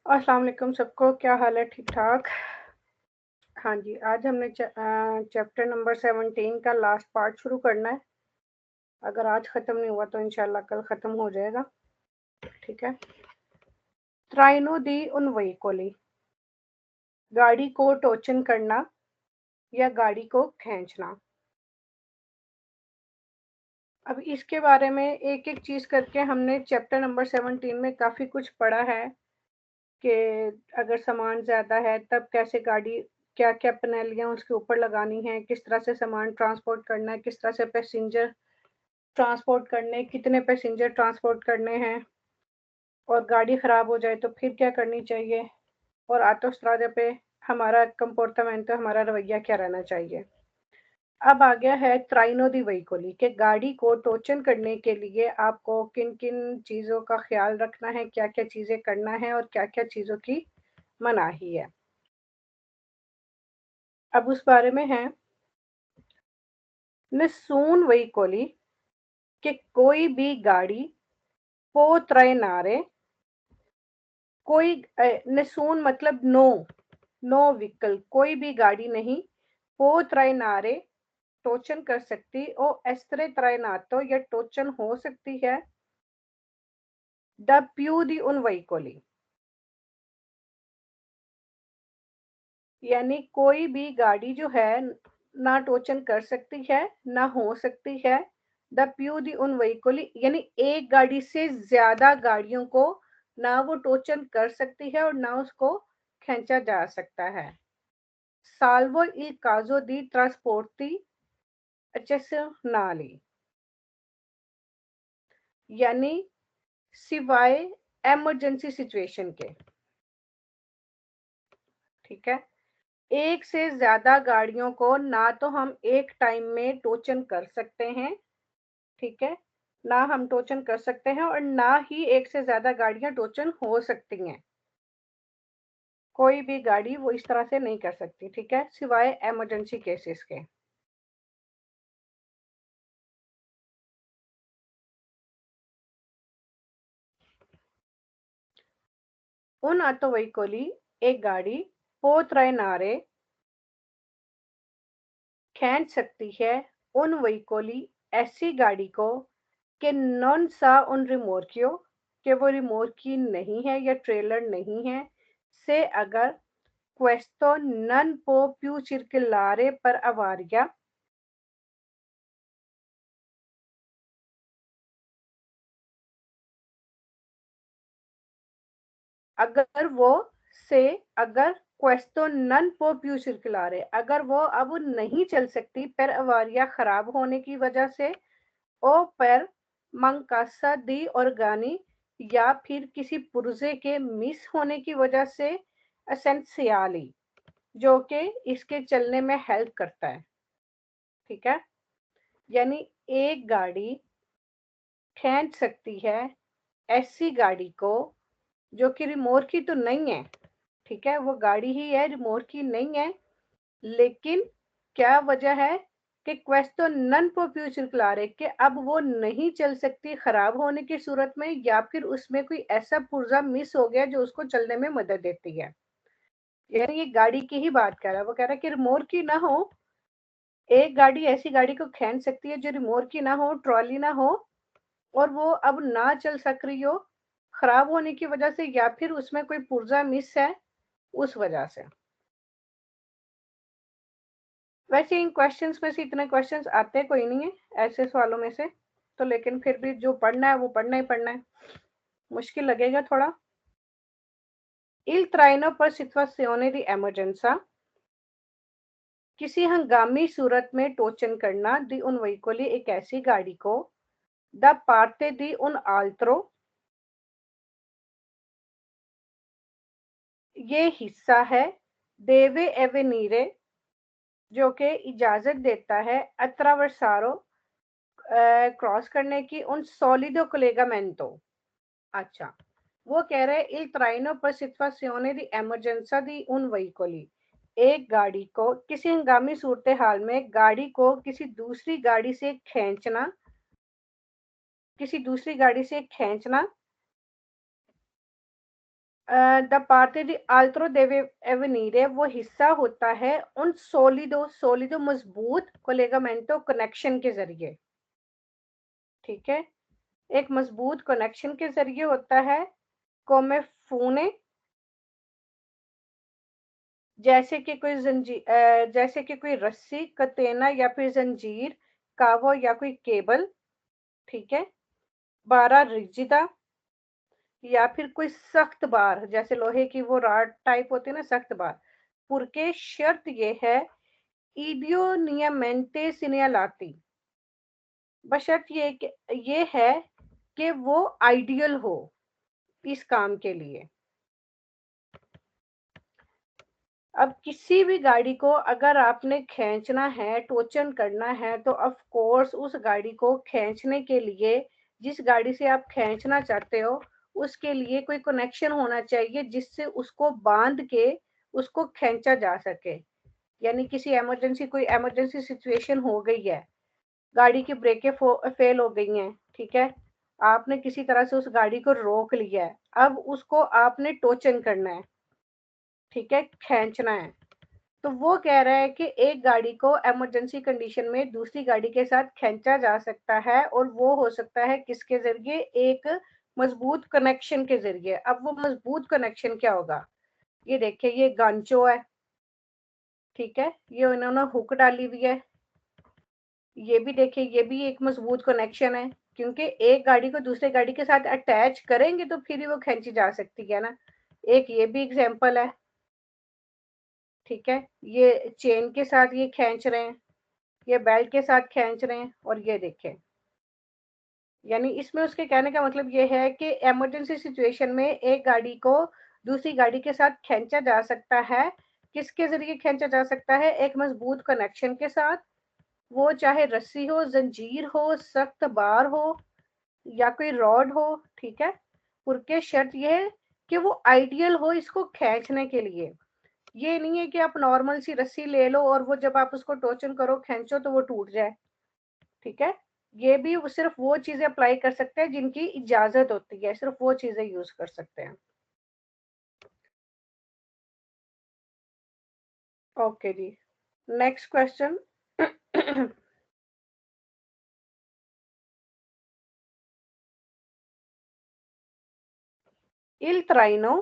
अस्सलाम वालेकुम सबको, क्या हाल है? ठीक ठाक। हाँ जी, आज हमने चैप्टर नंबर 17 का लास्ट पार्ट शुरू करना है। अगर आज ख़त्म नहीं हुआ तो इंशाल्लाह कल ख़त्म हो जाएगा। ठीक है। ट्राइनो दी उन veicoli, गाड़ी को टोचन करना या गाड़ी को खींचना। अब इसके बारे में एक एक चीज़ करके हमने चैप्टर नंबर 17 में काफ़ी कुछ पढ़ा है कि अगर सामान ज़्यादा है तब कैसे गाड़ी, क्या-क्या पनेलियाँ उसके ऊपर लगानी है, किस तरह से सामान ट्रांसपोर्ट करना है, किस तरह से पैसेंजर ट्रांसपोर्ट करने, कितने पैसेंजर ट्रांसपोर्ट करने हैं, और गाड़ी ख़राब हो जाए तो फिर क्या करनी चाहिए, और ऑटोस्ट्रादा पे हमारा कंपोर्टामेंट, हमारा रवैया क्या रहना चाहिए। अब आ गया है ट्राइनो दी वेहिकली कि गाड़ी को टोचन करने के लिए आपको किन-किन चीज़ों का ख़्याल रखना है, क्या-क्या चीज़ें करना है और क्या-क्या चीज़ों की मनाही है। अब उस बारे में है nessun veicoli कि कोई भी गाड़ी potrà कोई nessun मतलब नो व्हीकल, कोई भी गाड़ी नहीं potrà टोचन कर सकती ओ essere trainato या टोचन हो सकती है da più di un veicoli, यानी कोई भी गाड़ी जो है ना टोचन कर सकती है ना हो सकती है द प्यू दी उन veicoli, यानी एक गाड़ी से ज्यादा गाड़ियों को ना वो टोचन कर सकती है और ना उसको खींचा जा सकता है। salvo il caso di trasporti eccezionali, यानी सिवाय इमरजेंसी सिचुएशन के। ठीक है। एक से ज्यादा गाड़ियों को ना तो हम एक टाइम में टोचन कर सकते हैं, ठीक है, ना हम टोचन कर सकते हैं और ना ही एक से ज्यादा गाड़ियां टोचन हो सकती हैं। कोई भी गाड़ी वो इस तरह से नहीं कर सकती, ठीक है, सिवाय इमरजेंसी केसेस के। उन ऑटोवेहिकली, एक गाड़ी पोत्रैनारे खींच सकती है उन वेहिकली, ऐसी गाड़ी को कि नॉन सा उन रिमोर्कियो, कि वो रिमोर्की नहीं है या ट्रेलर नहीं है, से अगर questo non può più circolare per avaria, अगर वो से अगर questo non può più circolare, अगर वो अब नहीं चल सकती per avaria खराब होने की वजह से, ओ per mancanza di organi या फिर किसी पुर्जे के मिस होने की वजह से, एसेंशियली जो कि इसके चलने में हेल्प करता है। ठीक है। यानी एक गाड़ी खींच सकती है ऐसी गाड़ी को जो कि रिमोट की तो नहीं है, ठीक है, वो गाड़ी ही है, रिमोट की नहीं है, लेकिन क्या वजह है कि क्वेश्चन नन पॉपुलर कि अब वो नहीं चल सकती खराब होने की सूरत में, या फिर उसमें कोई ऐसा पुर्जा मिस हो गया जो उसको चलने में मदद देती है। यानी ये गाड़ी की ही बात कर रहा है, वो कह रहा है कि रिमोट की ना हो, एक गाड़ी ऐसी गाड़ी को खींच सकती है जो रिमोट की ना हो, ट्रॉली ना हो, और वो अब ना चल सक रही हो खराब होने की वजह से, या फिर उसमें कोई पुर्जा मिस है उस वजह से। वैसे इन क्वेश्चंस में से इतने क्वेश्चंस आते कोई नहीं है ऐसे सवालों में से, तो लेकिन फिर भी जो पढ़ना है वो पढ़ना ही पढ़ना है, मुश्किल लगेगा थोड़ा। Il traino per situazione di emergenza, किसी हंगामी सूरत में टोचन करना दी उन veicoli, एक ऐसी गाड़ी को द पार्टे दी उन आल्त्रो, ये हिस्सा है देवे एवेनीरे, जो कि इजाजत देता है अत्रावर्सारो क्रॉस करने की उन सॉलिडो कोलेगामेंटो। अच्छा, वो कह रहे हैं il traino per situazione di emergenza di un veicoli, एक गाड़ी को किसी हंगामी सूरत हाल में गाड़ी को किसी दूसरी गाड़ी से खींचना, किसी दूसरी गाड़ी से खींचना द पार्टे दी आल्ट्रो देवे एवनीरे वो हिस्सा होता है उन सोलिडो सोलिडो मजबूत कोलेगामेंटो कनेक्शन के जरिए। ठीक है, एक मजबूत कनेक्शन के जरिए होता है। कोमे फूने, जैसे कि कोई रस्सी, कतेना या फिर जंजीर, कावो या कोई केबल। ठीक है, बारह रिजिदा या फिर कोई सख्त बार, जैसे लोहे की वो रॉड टाइप होती है ना, सख्त बार। पुरके शर्त ये है, इडियोनियमेंटे सिनियलाती, बशर्त ये है कि वो आइडियल हो इस काम के लिए। अब किसी भी गाड़ी को अगर आपने खींचना है, टोचन करना है, तो ऑफ कोर्स उस गाड़ी को खींचने के लिए, जिस गाड़ी से आप खींचना चाहते हो, उसके लिए कोई कनेक्शन होना चाहिए जिससे उसको बांध के उसको खींचा जा सके। यानी किसी इमरजेंसी कोई इमरजेंसी सिचुएशन हो गई है, गाड़ी की ब्रेकें फेल हो गई हैं, ठीक है, आपने किसी तरह से उस गाड़ी को रोक लिया है, अब उसको आपने टोचन करना है, ठीक है, खींचना है। तो वो कह रहा है कि एक गाड़ी को इमरजेंसी कंडीशन में दूसरी गाड़ी के साथ खींचा जा सकता है, और वो हो सकता है किसके जरिए, एक मजबूत कनेक्शन के जरिए। अब वो मजबूत कनेक्शन क्या होगा, ये देखिए, ये गांचो है, ठीक है, ये इन्होंने हुक डाली हुई है। ये भी देखिए, ये भी एक मजबूत कनेक्शन है, क्योंकि एक गाड़ी को दूसरे गाड़ी के साथ अटैच करेंगे तो फिर ही वो खींची जा सकती है ना। एक ये भी एग्जाम्पल है, ठीक है, ये चेन के साथ ये खींच रहे हैं, ये बेल्ट के साथ खींच रहे हैं, और ये देखें। यानी इसमें उसके कहने का मतलब ये है कि इमरजेंसी सिचुएशन में एक गाड़ी को दूसरी गाड़ी के साथ खींचा जा सकता है। किसके जरिए खींचा जा सकता है, एक मजबूत कनेक्शन के साथ, वो चाहे रस्सी हो, जंजीर हो, सख्त बार हो या कोई रॉड हो, ठीक है। पुरके शर्त ये है कि वो आइडियल हो इसको खींचने के लिए। ये नहीं है कि आप नॉर्मल सी रस्सी ले लो और वो जब आप उसको टोचन करो, खींचो, तो वो टूट जाए, ठीक है। ये भी सिर्फ वो चीजें अप्लाई कर सकते हैं जिनकी इजाजत होती है, सिर्फ वो चीजें यूज कर सकते हैं। ओके जी, नेक्स्ट क्वेश्चन। Il traino,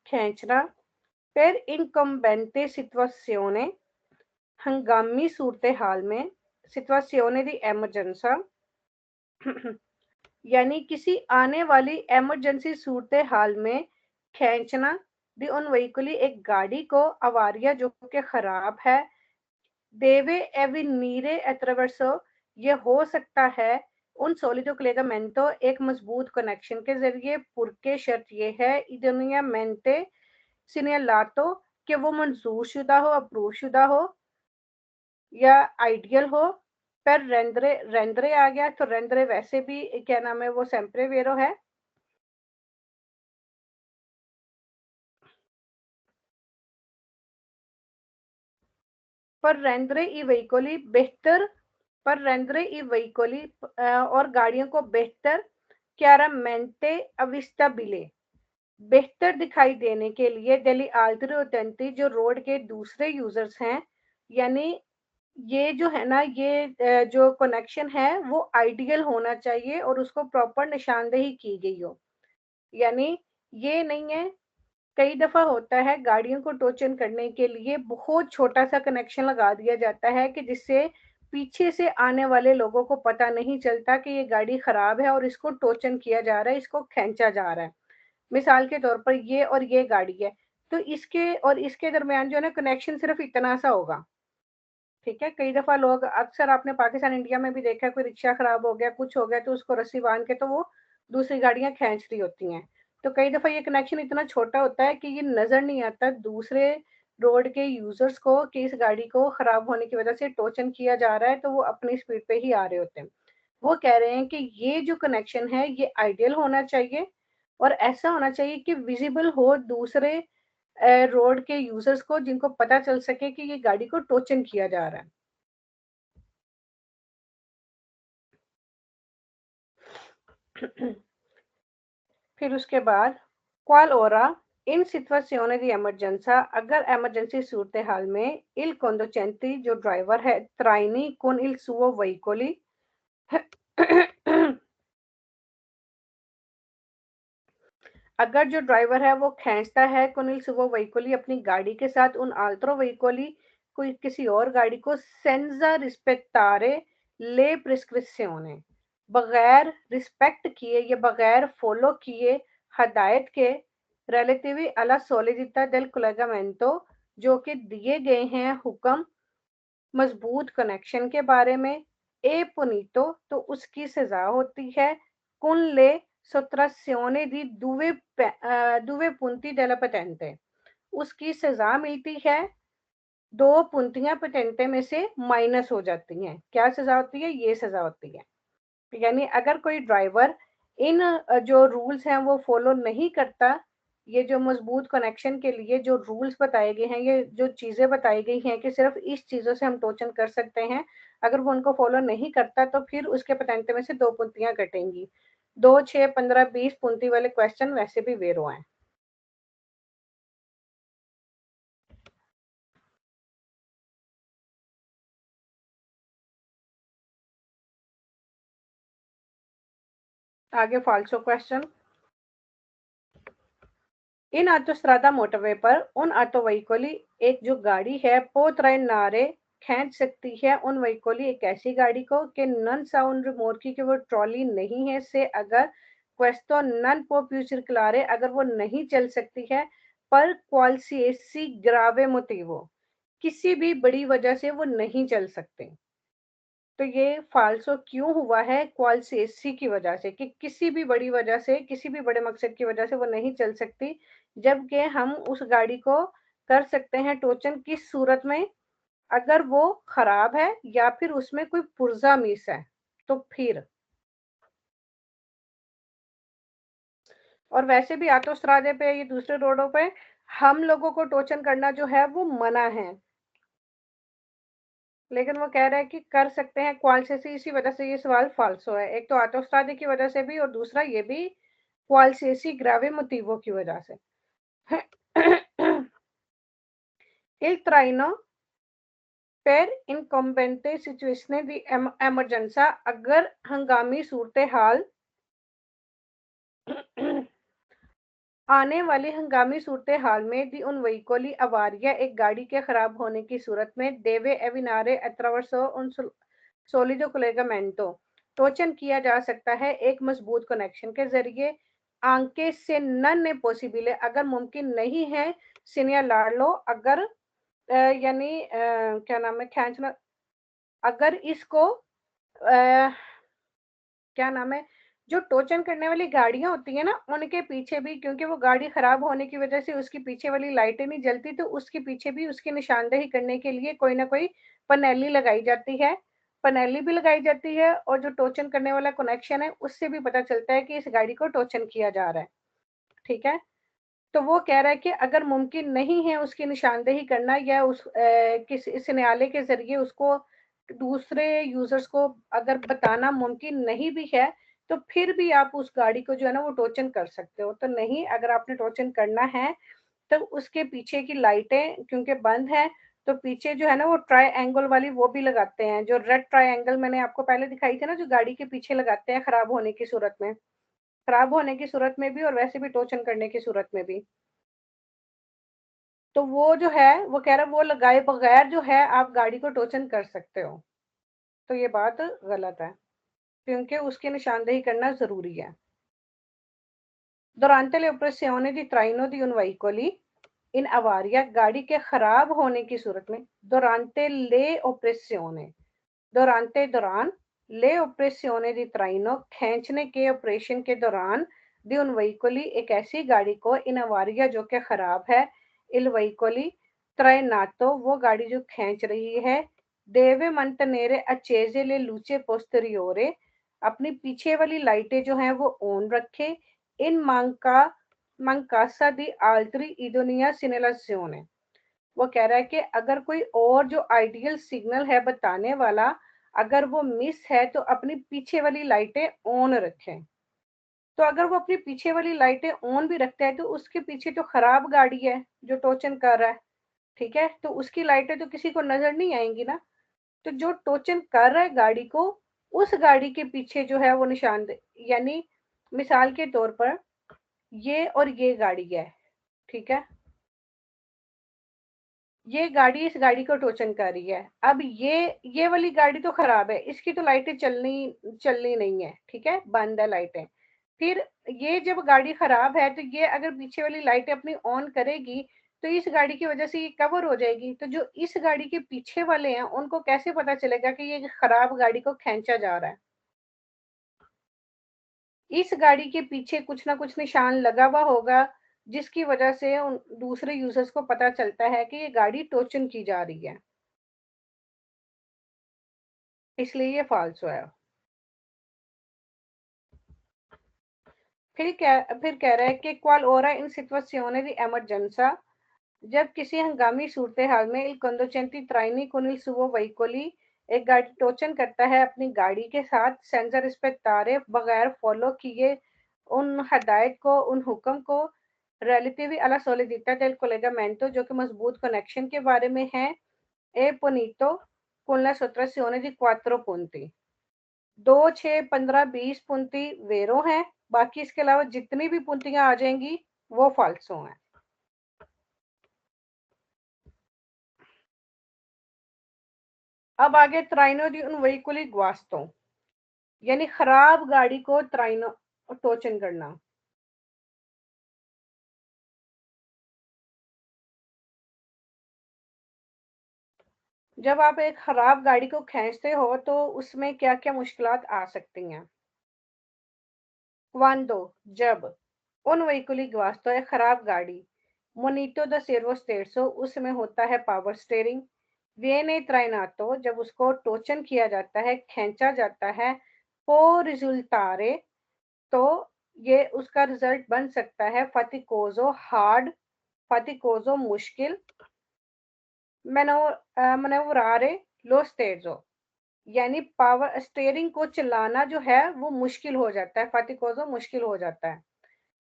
खींचना, per incombente situazione, हंगामी सूरत हाल में, situazione di emergenza, यानी किसी आने वाली इमरजेंसी सूरत हाल में खींचना, दी उन वहीकली एक गाड़ी को, अवारिया जो कि खराब है, देवे एविनीरे एट्रावर्सो, ये हो सकता है उन सोलिडो क्लेगामेंटो, एक मजबूत कनेक्शन के जरिए। पुरके शर्त ये है, इदनिया मेंटे सिनेलातो, कि वो मंजूर शुदा हो, अप्रूव शुदा हो या आइडियल हो। पर रेंद्रे रेंद्रे आ गया, तो रेंद्रे वैसे भी क्या नाम है, वो सेम्प्रे वेरो है। पर रेंद्रे ई वहीकोली बेहतर, पर रेंद्रे ई वहीकोली और गाड़ियों को बेहतर, क्यारामेंटे अविस्टाबिले, बेहतर दिखाई देने के लिए, डेली आल्टरो अटेंटी, जो रोड के दूसरे यूजर्स हैं। यानी ये जो है ना, ये जो कनेक्शन है वो आइडियल होना चाहिए और उसको प्रॉपर निशानदेही की गई हो। यानी ये नहीं है, कई दफा होता है गाड़ियों को टोचन करने के लिए बहुत छोटा सा कनेक्शन लगा दिया जाता है कि जिससे पीछे से आने वाले लोगों को पता नहीं चलता कि ये गाड़ी खराब है और इसको टोचन किया जा रहा है, इसको खींचा जा रहा है। मिसाल के तौर पर ये और ये गाड़ी है, तो इसके और इसके दरमियान जो है ना, कनेक्शन सिर्फ इतना सा होगा, ठीक है। कई दफा लोग, अक्सर आपने पाकिस्तान इंडिया में भी देखा है, कोई रिक्शा खराब हो गया, कुछ हो गया, तो उसको रस्सी बांध के तो वो दूसरी गाड़ियां खींच रही होती हैं। तो कई दफा ये कनेक्शन इतना छोटा होता है कि ये नजर नहीं आता दूसरे रोड के यूजर्स को कि इस गाड़ी को खराब होने की वजह से टोचन किया जा रहा है, तो वो अपनी स्पीड पे ही आ रहे होते हैं। वो कह रहे हैं कि ये जो कनेक्शन है ये आइडियल होना चाहिए, और ऐसा होना चाहिए कि विजिबल हो दूसरे रोड के यूजर्स को, जिनको पता चल सके कि ये गाड़ी को टोचन किया जा रहा है। फिर उसके बाद क्वाल ओरा, इन situazione di emergenza, अगर emergency सूरत हाल में il conducente जो ड्राइवर है traini con il suo veicoli अगर जो ड्राइवर है वो खींचता है con il suo veicoli अपनी गाड़ी के साथ उन altro veicoli कोई किसी और गाड़ी को senza rispettare le prescrizioni बगैर रिस्पेक्ट किए या बगैर फॉलो किए हदायत के relativi alla solidità del collegamento जो कि दिए गए हैं हुक्म मजबूत कनेक्शन के बारे में ए पुनीतो तो उसकी सजा होती है कुन ले sottrazione di due punti della patente उसकी सजा मिलती है 2 puntiयां पेटेंटे में से माइनस हो जाती हैं। क्या सजा होती है? ये सजा होती है। यानी अगर कोई ड्राइवर इन जो रूल्स हैं वो फॉलो नहीं करता, ये जो मजबूत कनेक्शन के लिए जो रूल्स बताए गए हैं, ये जो चीजें बताई गई हैं कि सिर्फ इस चीजों से हम टोचन कर सकते हैं, अगर वो उनको फॉलो नहीं करता तो फिर उसके पेटेंटे में से 2 puntiयां कटेंगी। 2, 6, 15, 20 punti वाले क्वेश्चन वैसे भी वेरो हैं। आगे फाल्सो क्वेश्चन। इन autostrada मोटरवे पर उन ऑटो veicoli एक जो गाड़ी है पोत्रैनारे खींच सकती है उन veicoli एक ऐसी गाड़ी को कि नन साउंड रिमोर्की की वो ट्रॉली नहीं है से अगर questo non può più circolare अगर वो नहीं चल सकती है पर qualsiasi grave motivo किसी भी बड़ी वजह से वो नहीं चल सकते। तो ये फाल्सो क्यों हुआ है? क्वालसेसी की वजह से कि किसी भी बड़ी वजह से, किसी भी बड़े मकसद की वजह से वो नहीं चल सकती, जबकि हम उस गाड़ी को कर सकते हैं टोचन किस सूरत में? अगर वो खराब है या फिर उसमें कोई पुर्जा मिस है, तो फिर। और वैसे भी ऑटोस्ट्रादे पे ये दूसरे रोडों पे हम लोगों को टोचन करना जो है वो मना है। लेकिन वो कह रहा है कि कर सकते हैं क्वालसेसी, इसी वजह से ये सवाल फाल्सो है। एक तो ऑटोस्ट्रादे की वजह से भी और दूसरा ये भी qualsiasi grave motivo की वजह से। Il traino per incombente situazione di emergenza अगर हंगामी सूरत हाल आने वाली हंगामी सूरत हाल में दी उन veicoli अवारिया एक गाड़ी के खराब होने की सूरत में देवे एविनारे attraverso un solido collegamento टोचन किया जा सकता है एक मजबूत कनेक्शन के जरिए आंके से नन ने पॉसिबल है अगर मुमकिन नहीं है सीनियर लाड़ लो अगर यानी क्या नाम है खींचना अगर इसको क्या नाम है जो टोचन करने वाली गाड़ियां होती है ना उनके पीछे भी क्योंकि वो गाड़ी खराब होने की वजह से उसकी पीछे वाली लाइटें नहीं जलती तो उसके पीछे भी उसकी निशानदेही करने के लिए कोई ना कोई पनेली लगाई जाती है। पनेली भी लगाई जाती है और जो टोचन करने वाला कनेक्शन है उससे भी पता चलता है कि इस गाड़ी को टोचन किया जा रहा है। ठीक है। तो वो कह रहा है कि अगर मुमकिन नहीं है उसकी निशानदेही करना या उस किसी इस न्यायालय के जरिए उसको दूसरे यूजर्स को अगर बताना मुमकिन नहीं भी है तो फिर भी आप उस गाड़ी को जो है ना वो टोचन कर सकते हो। तो नहीं, अगर आपने टोचन करना है तो उसके पीछे की लाइटें क्योंकि बंद है तो पीछे जो है ना वो ट्राई एंगल वाली वो भी लगाते हैं, जो रेड ट्राई एंगल मैंने आपको पहले दिखाई थी ना जो गाड़ी के पीछे लगाते हैं खराब होने की सूरत में, खराब होने की सूरत में भी और वैसे भी टोचन करने की सूरत में भी। तो वो जो है वो कह रहा है वो लगाए बगैर जो है आप गाड़ी को टोचन कर सकते हो। तो ये बात गलत है क्योंकि उसकी निशानदेही करना जरूरी है। Durante le operazioni di traino di un veicoli इन अवारिया गाड़ी के खराब होने की सूरत में durante le operazioni durante दौरान ले ऑपरेशियोने दी ट्राइनो खींचने के ऑपरेशन के दौरान दी उन veicoli एक ऐसी गाड़ी को इन अवारिया जो कि खराब है इल veicoli trainato वो गाड़ी जो खींच रही है deve mantenere accese le luci posteriore अपनी पीछे वाली लाइटें जो हैं वो ऑन रखे इन mancanza di altri idonia segnalazione वो कह रहा है कि अगर कोई और जो आइडियल सिग्नल है बताने वाला अगर वो मिस है तो अपनी पीछे वाली लाइटें ऑन रखें। तो अगर वो अपनी पीछे वाली लाइटें ऑन भी रखता है तो उसके पीछे तो खराब गाड़ी है जो टोचन कर रहा है, ठीक है, तो उसकी लाइटें तो किसी को नजर नहीं आएंगी ना। तो जो टोचन कर रहा है गाड़ी को, उस गाड़ी के पीछे जो है वो निशान यानी मिसाल के तौर पर ये और ये गाड़ी है, ठीक है, ये गाड़ी इस गाड़ी को टोचन कर रही है। अब ये वाली गाड़ी तो खराब है, इसकी तो लाइटें चलनी चलनी नहीं है, ठीक है, बंद है लाइटें। फिर ये जब गाड़ी खराब है तो ये अगर पीछे वाली लाइटें अपनी ऑन करेगी तो इस गाड़ी की वजह से ये कवर हो जाएगी। तो जो इस गाड़ी के पीछे वाले हैं उनको कैसे पता चलेगा कि ये खराब गाड़ी को खींचा जा रहा है? इस गाड़ी के पीछे कुछ ना कुछ निशान लगा हुआ होगा जिसकी वजह से उन दूसरे यूजर्स को पता चलता है कि ये गाड़ी टोचन की जा रही है, इसलिए ये फाल्स है। फिर कह रहा है कि qual ora in situazione di emergenza, जब किसी हंगामी सूरत हाल में il conducente traini con il suo veicoli, एक गाड़ी टोचन करता है अपनी गाड़ी के साथ सेंसर rispettare बगैर फॉलो किए उन हदायत को, उन हुक्म को, relativi alla solidità del collegamento जो कि मजबूत कनेक्शन के बारे में है, e punito con la sottrazione di 4 punti, 2, 6, 15, 20 punti वेरो हैं, बाकी इसके अलावा जितनी भी puntiयां आ जाएंगी वो फाल्सो हैं। अब आगे त्राइनो दी उन वहीकुली ग्वास्तो, यानी खराब गाड़ी को त्राइनो टोचन करना। जब आप एक खराब गाड़ी को खींचते हो तो उसमें क्या क्या मुश्किलात आ सकती हैं? क्वांडो, जब उन वहीकुली ग्वास्तो एक खराब गाड़ी मोनिटो द सेर्वो स्टेर्सो, उसमें होता है पावर स्टेयरिंग, वियने ट्राइनातो, जब उसको टोचन किया जाता है, खींचा जाता है, पो रिजल्टारे, तो ये उसका रिजल्ट बन सकता है फतिकोजो हार्ड, फतिकोजो मुश्किल, मनोवरारे लो स्टेजो, यानी पावर स्टेयरिंग को चलाना जो है वो मुश्किल हो जाता है, फतिकोजो मुश्किल हो जाता है।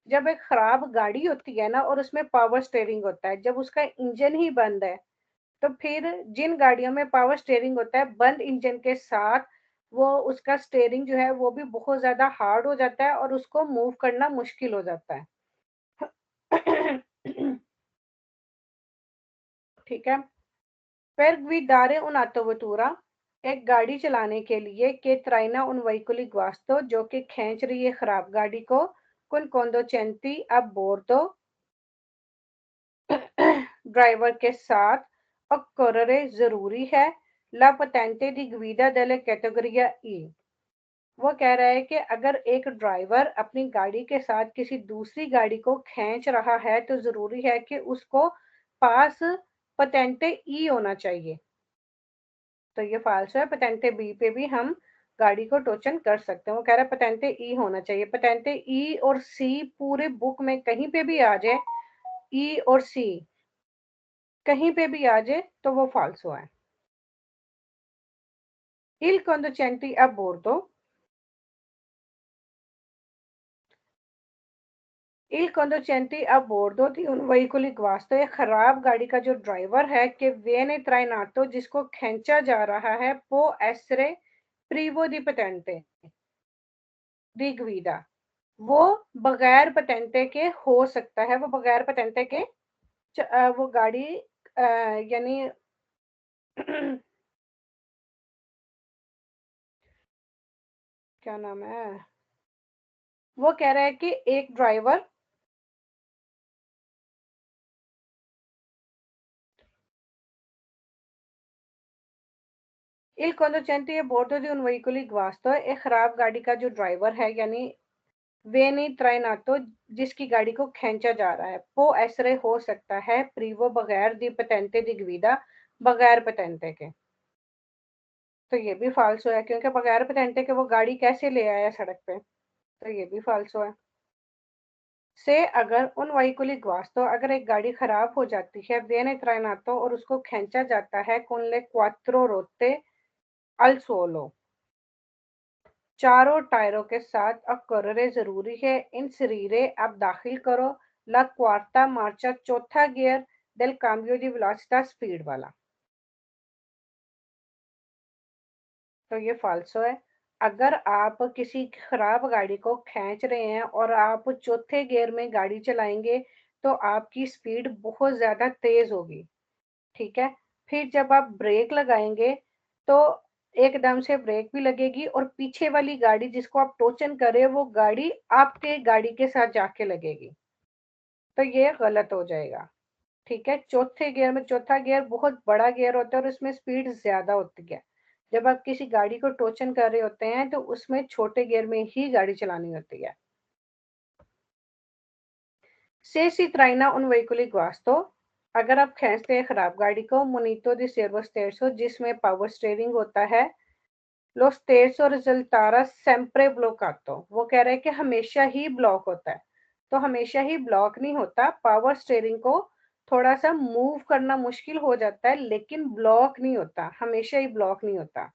जब एक खराब गाड़ी होती है ना और उसमें पावर स्टेयरिंग होता है, जब उसका इंजन ही बंद है, तो फिर जिन गाड़ियों में पावर स्टेयरिंग होता है बंद इंजन के साथ, वो उसका स्टेयरिंग जो है वो भी बहुत ज्यादा हार्ड हो जाता है और उसको मूव करना मुश्किल हो जाता है। ठीक है। फिर guidare un'autovettura, एक गाड़ी चलाने के लिए के traina un veicoli guasto, जो कि खींच रही है खराब गाड़ी को, con conducenti a bordo, driver के साथ, occorrere जरूरी है, la patente di guida delle categoria E, वो कह रहा है कि अगर एक ड्राइवर अपनी गाड़ी के साथ किसी दूसरी गाड़ी को खींच रहा है तो जरूरी है कि उसको पास पटेंटे ई होना चाहिए। तो ये फाल्स है, पटेंटे बी पे भी हम गाड़ी को टोचन कर सकते हैं। वो कह रहा है पटेंटे ई होना चाहिए, पटेंटे ई और सी पूरे बुक में कहीं पे भी आ जाए, ई और सी कहीं पे भी आ जाए तो वो फाल्सो है। Il conducente a bordo, il conducente a bordo di un veicolo guasto, ये खराब गाड़ी का जो ड्राइवर है कि viene trainato, जिसको खींचा जा रहा है, po essere privo di patente di guida, वो बगैर पटेंटे के हो सकता है, वो बगैर पटेंटे के वो गाड़ी यानी क्या नाम है, वो कह रहा है कि एक driver il conducente a bordo di un veicolo guasto, एक खराब गाड़ी का जो ड्राइवर है यानी वे नहीं ट्राइनातो, जिसकी गाड़ी को खींचा जा रहा है, पो ऐसरे हो सकता है, प्रीवो बगैर दी पटेंटे दी ग्वीदा, बगैर पटेंटे के। तो ये भी फाल्सो है क्योंकि बगैर पटेंटे के वो गाड़ी कैसे ले आया सड़क पे, तो ये भी फाल्सो है। से अगर उन वहीकुली ग्वास्तो, अगर एक गाड़ी खराब हो जाती है, वेने ट्राइनातो, और उसको खींचा जाता है, con le quattro rotte al suolo, चारों टायरों के साथ अब correre जरूरी है। इन शरीरे अब दाखिल करो। La quarta marcia, चौथा gear del cambio di velocità, speed वाला। तो ये फाल्सो है। अगर आप किसी खराब गाड़ी को खींच रहे हैं और आप चौथे गियर में गाड़ी चलाएंगे तो आपकी स्पीड बहुत ज्यादा तेज होगी। ठीक है। फिर जब आप ब्रेक लगाएंगे तो एकदम से ब्रेक भी लगेगी और पीछे वाली गाड़ी जिसको आप टोचन कर रहे हो वो गाड़ी आपके गाड़ी के साथ जाके लगेगी। तो ये गलत हो जाएगा। ठीक है। चौथे गियर में, चौथा गियर बहुत बड़ा गियर होता है और उसमें स्पीड ज्यादा होती है। जब आप किसी गाड़ी को टोचन कर रहे होते हैं तो उसमें छोटे गियर में ही गाड़ी चलानी होती है। से si traina un veicolo guasto, अगर आप खींचते हैं खराब गाड़ी को, मोनितो दी सर्वो स्टेर्सो, जिसमें पावर स्टीयरिंग होता है, लो स्टेर्सो रिजल्टारा सेम्प्रे ब्लॉकातो, वो कह रहे हैं कि हमेशा ही ब्लॉक होता है। तो हमेशा ही ब्लॉक नहीं होता, पावर स्टीयरिंग को थोड़ा सा मूव करना मुश्किल हो जाता है लेकिन ब्लॉक नहीं होता, हमेशा ही ब्लॉक नहीं होता।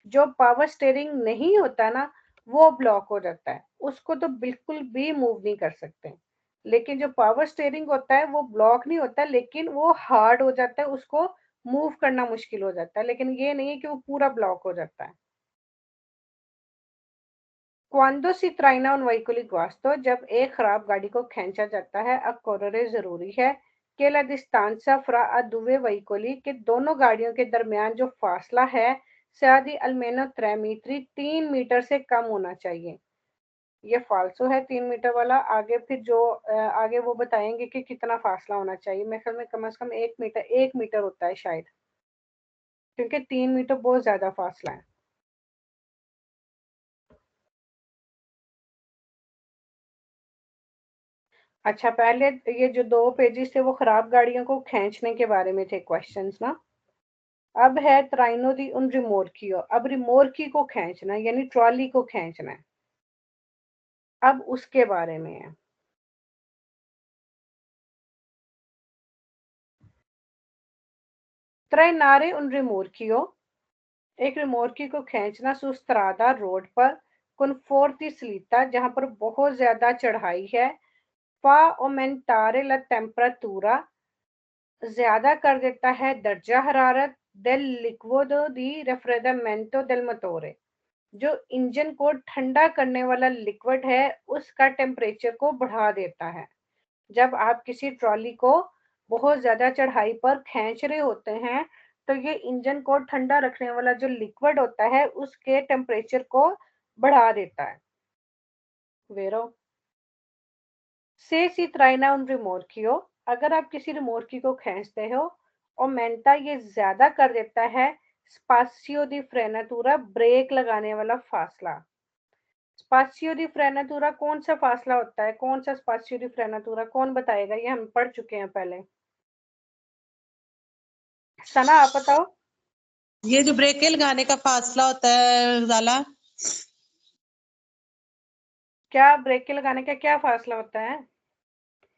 जो पावर स्टीयरिंग नहीं होता ना वो ब्लॉक हो जाता है, उसको तो बिल्कुल भी मूव नहीं कर सकते। लेकिन जो पावर स्टीयरिंग होता है वो ब्लॉक नहीं होता लेकिन वो हार्ड हो जाता है, उसको मूव करना मुश्किल हो जाता है, लेकिन ये नहीं है कि वो पूरा ब्लॉक हो जाता है। Cuando si traina un vehículo guasto, जब एक खराब गाड़ी को खींचा जाता है, अक्कोररे जरूरी है कि la distanza fra a due veicoli, के दोनों गाड़ियों के दरमियान जो फासला है sia di almeno 3 metre, 3 metre से कम होना चाहिए। ये फाल्सो है 3 मीटर वाला। आगे फिर जो आगे वो बताएंगे कि कितना फासला होना चाहिए। मेरे ख्याल में कम से कम 1 मीटर, 1 मीटर होता है शायद, क्योंकि 3 मीटर बहुत ज्यादा फासला है। अच्छा, पहले ये जो 2 पेजेस थे वो खराब गाड़ियों को खींचने के बारे में थे क्वेश्चंस ना। अब है त्राइनो दी उन रिमोर्कियो, अब रिमोर्की को खींचना यानी ट्रॉली को खींचना है। अब उसके बारे में है। त्राइनारे उन रिमोर्कियो, एक रिमोर्की को खींचना सुस्त्रादा रोड पर, कन्फोर्टी सलीता, जहां पर बहुत ज्यादा चढ़ाई है, फा ओमेंटारे ला टेम्परेतुरा, ज्यादा कर देता है दर्जा हरारत, del liquido di raffreddamento del motore, जो इंजन को ठंडा करने वाला लिक्विड है उसका टेम्परेचर को बढ़ा देता है। जब आप किसी ट्रॉली को बहुत ज्यादा चढ़ाई पर खींच रहे होते हैं तो ये इंजन को ठंडा रखने वाला जो लिक्विड होता है उसके टेम्परेचर को बढ़ा देता है। वेरो से सी त्राइना उन रिमोर्कियो, अगर आप किसी रिमोर्की को खींचते हो और मेंटा ये ज्यादा कर देता है स्पासियो दी फ्रेनातुरा, ब्रेक लगाने वाला फासला। स्पासियो दी फ्रेनातुरा कौन सा फासला होता है, कौन सा स्पासियो दी फ्रेनातुरा, कौन बताएगा? ये हम पढ़ चुके हैं पहले। सना आप बताओ। ये जो ब्रेक लगाने का फासला होता है जाला, क्या ब्रेक के लगाने का क्या फासला होता है?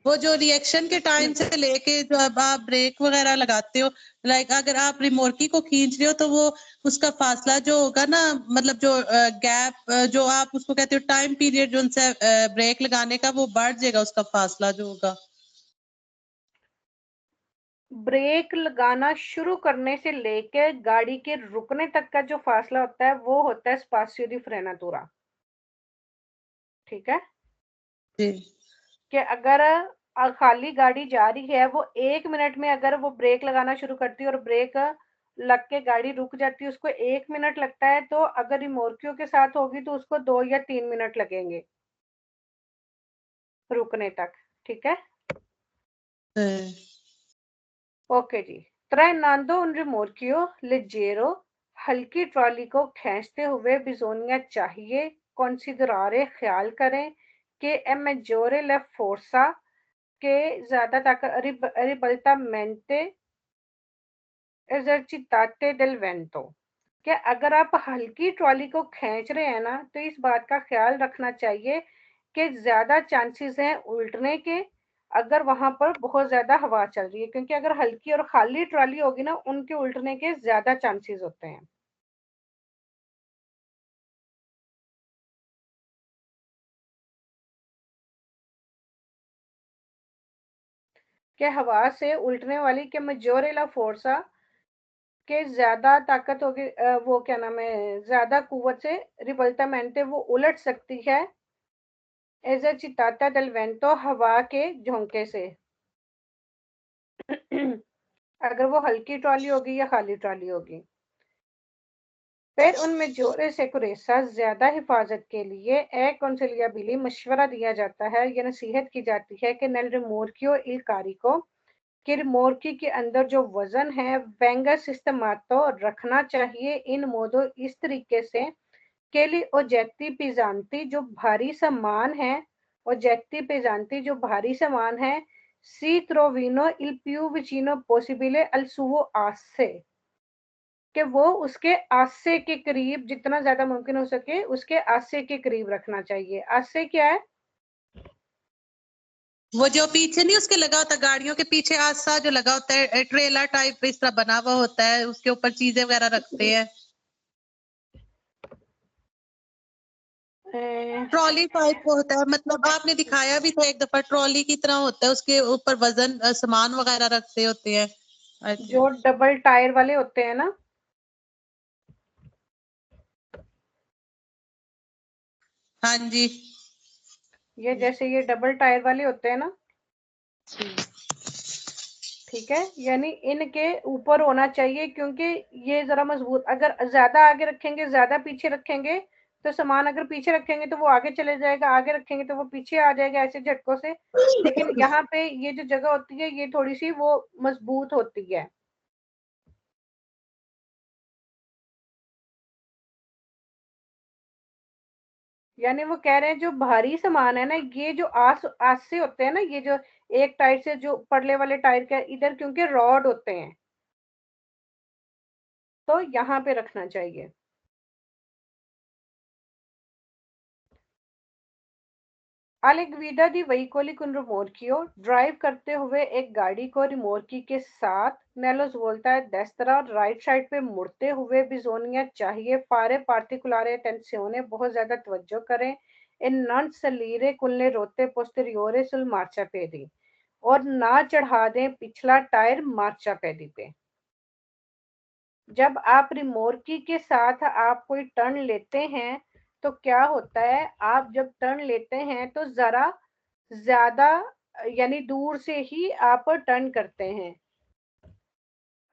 वो जो रिएक्शन के टाइम से लेके जो अब आप ब्रेक वगैरह लगाते हो, लाइक अगर आप रिमोर्की को खींच रहे हो तो वो उसका फासला जो होगा ना, मतलब जो गैप जो आप उसको कहते हो टाइम पीरियड जो उनसे ब्रेक लगाने का, वो बढ़ जाएगा उसका फासला जो होगा। ब्रेक लगाना शुरू करने से लेकर गाड़ी के रुकने तक का जो फासला होता है वो होता है स्पासियो दी फ्रेनातुरा। ठीक है। जी। कि अगर खाली गाड़ी जा रही है, वो 1 मिनट में अगर वो ब्रेक लगाना शुरू करती है और ब्रेक लग के गाड़ी रुक जाती है, उसको 1 मिनट लगता है, तो अगर रिमोर्कियो के साथ होगी तो उसको 2 या 3 मिनट लगेंगे रुकने तक। ठीक है। ओके जी। ट्रेनांदो उन रिमोर्कियो लेजेरो, हल्की ट्रॉली को खींचते हुए बिजोनिया चाहिए कंसिडरारे, ख्याल करें कि ए मेजोरे ले फोर्सा, के ज्यादा ताकत रिबल्टामेंटे एजर्चिताते del वेंतो, कि अगर आप हल्की ट्रॉली को खींच रहे हैं ना तो इस बात का ख्याल रखना चाहिए कि ज्यादा चांसेस हैं उल्टने के अगर वहां पर बहुत ज्यादा हवा चल रही है, क्योंकि अगर हल्की और खाली ट्रॉली होगी ना उनके उल्टने के ज्यादा चांसेस होते हैं। के हवा से उल्टने वाली के मेजोरिला फोर्सा के ज्यादा ताकत होगी, वो क्या नाम है, ज्यादा कुवत से रिबल्टामेंटे वो उलट सकती है एज चिताता दल वेंटो हवा के झोंके से। अगर वो हल्की ट्रॉली होगी या खाली ट्रॉली होगी। फिर उनमें जोरे से कुरेसा ज्यादा हिफाजत के लिए ए कौंसिलियाबिली मशवरा दिया जाता है या नसीहत की जाती है कि नल रिमोर्कियो इल कारिको कि रिमोर्की के अंदर जो वजन है वेंगा सिस्टमातो रखना चाहिए इन मोदो इस तरीके से के लिए ओजेक्टी पिजानती जो भारी सामान है, ओजेक्टी पिजानती जो भारी सामान है, सी त्रोविनो इल पियू विचिनो पॉसिबले अल सुवो आसे कि वो उसके आसे के करीब जितना ज्यादा मुमकिन हो सके उसके आसे के करीब रखना चाहिए। आसे क्या है? वो जो पीछे नहीं उसके लगा होता, गाड़ियों के पीछे आसा जो लगा होता है, ट्रेलर टाइप इस तरह बना हुआ होता है, उसके ऊपर चीजें वगैरह रखते हैं। ट्रॉली टाइप का होता है, मतलब आपने दिखाया भी था एक दफा, ट्रॉली की तरह होता है, उसके ऊपर वजन सामान वगैरह रखते होते हैं। जो डबल टायर वाले होते हैं ना, हाँ जी, ये जैसे ये डबल टायर वाले होते हैं ना, ठीक है, यानी इनके ऊपर होना चाहिए क्योंकि ये जरा मजबूत, अगर ज्यादा आगे रखेंगे ज्यादा पीछे रखेंगे तो सामान अगर पीछे रखेंगे तो वो आगे चले जाएगा, आगे रखेंगे तो वो पीछे आ जाएगा ऐसे झटकों से। लेकिन यहाँ पे ये जो जगह होती है ये थोड़ी सी वो मजबूत होती है। यानी वो कह रहे हैं जो भारी सामान है ना, ये जो आस से होते हैं ना, ये जो एक टायर से जो पड़ले वाले टायर के इधर क्योंकि रॉड होते हैं तो यहाँ पे रखना चाहिए। Allegvida दी veicoli con rimorchio ड्राइव करते हुए एक गाड़ी को रिमोर्की के साथ नेलोस बोलता है destra राइट साइड पे मुड़ते हुए बिजोनिया चाहिए फारे पार्टिकुलारे टेंसियोने बहुत ज्यादा तवज्जो करें इन नॉन सलीरे कुल्ले रोते पोस्टेरियोरे सुल मार्चा पेदी और ना चढ़ा दें पिछला टायर मार्चा पेदी पे। जब आप रिमोर्की के साथ आप कोई टर्न लेते हैं तो क्या होता है, आप जब टर्न लेते हैं तो जरा ज्यादा यानी दूर से ही आप टर्न करते हैं।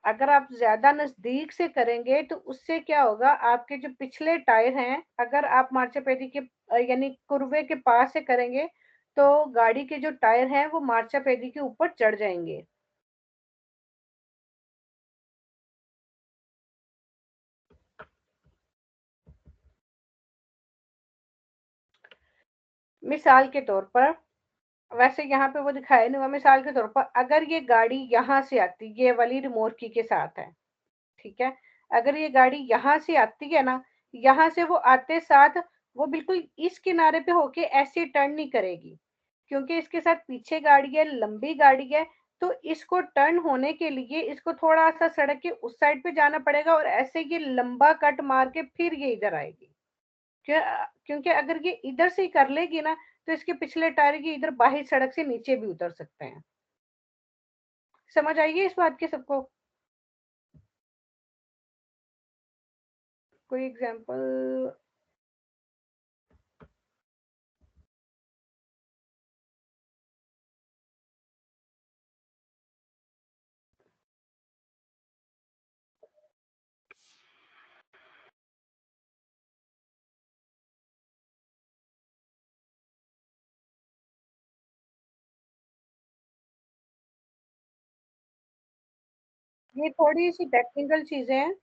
अगर आप ज्यादा नजदीक से करेंगे तो उससे क्या होगा, आपके जो पिछले टायर हैं अगर आप मार्चापेडी के यानी कुर्वे के पास से करेंगे तो गाड़ी के जो टायर हैं वो मार्चापेडी के ऊपर चढ़ जाएंगे। मिसाल के तौर पर, वैसे यहाँ पे वो दिखाया नहीं हुआ, मिसाल के तौर पर अगर ये गाड़ी यहाँ से आती, ये वाली रिमोट की के साथ है, ठीक है, अगर ये गाड़ी यहाँ से आती है ना, यहाँ से वो आते साथ वो बिल्कुल इस किनारे पे होके ऐसे टर्न नहीं करेगी क्योंकि इसके साथ पीछे गाड़ी है, लंबी गाड़ी है, तो इसको टर्न होने के लिए इसको थोड़ा सा सड़क के उस साइड पे जाना पड़ेगा और ऐसे ये लंबा कट मार के फिर ये इधर आएगी। क्योंकि अगर ये इधर से ही कर लेगी ना तो इसके पिछले टायर की इधर बाहर सड़क से नीचे भी उतर सकते हैं। समझ आइए इस बात की सबको? कोई एग्जांपल? ये थोड़ी सी टेक्निकल चीजें हैं।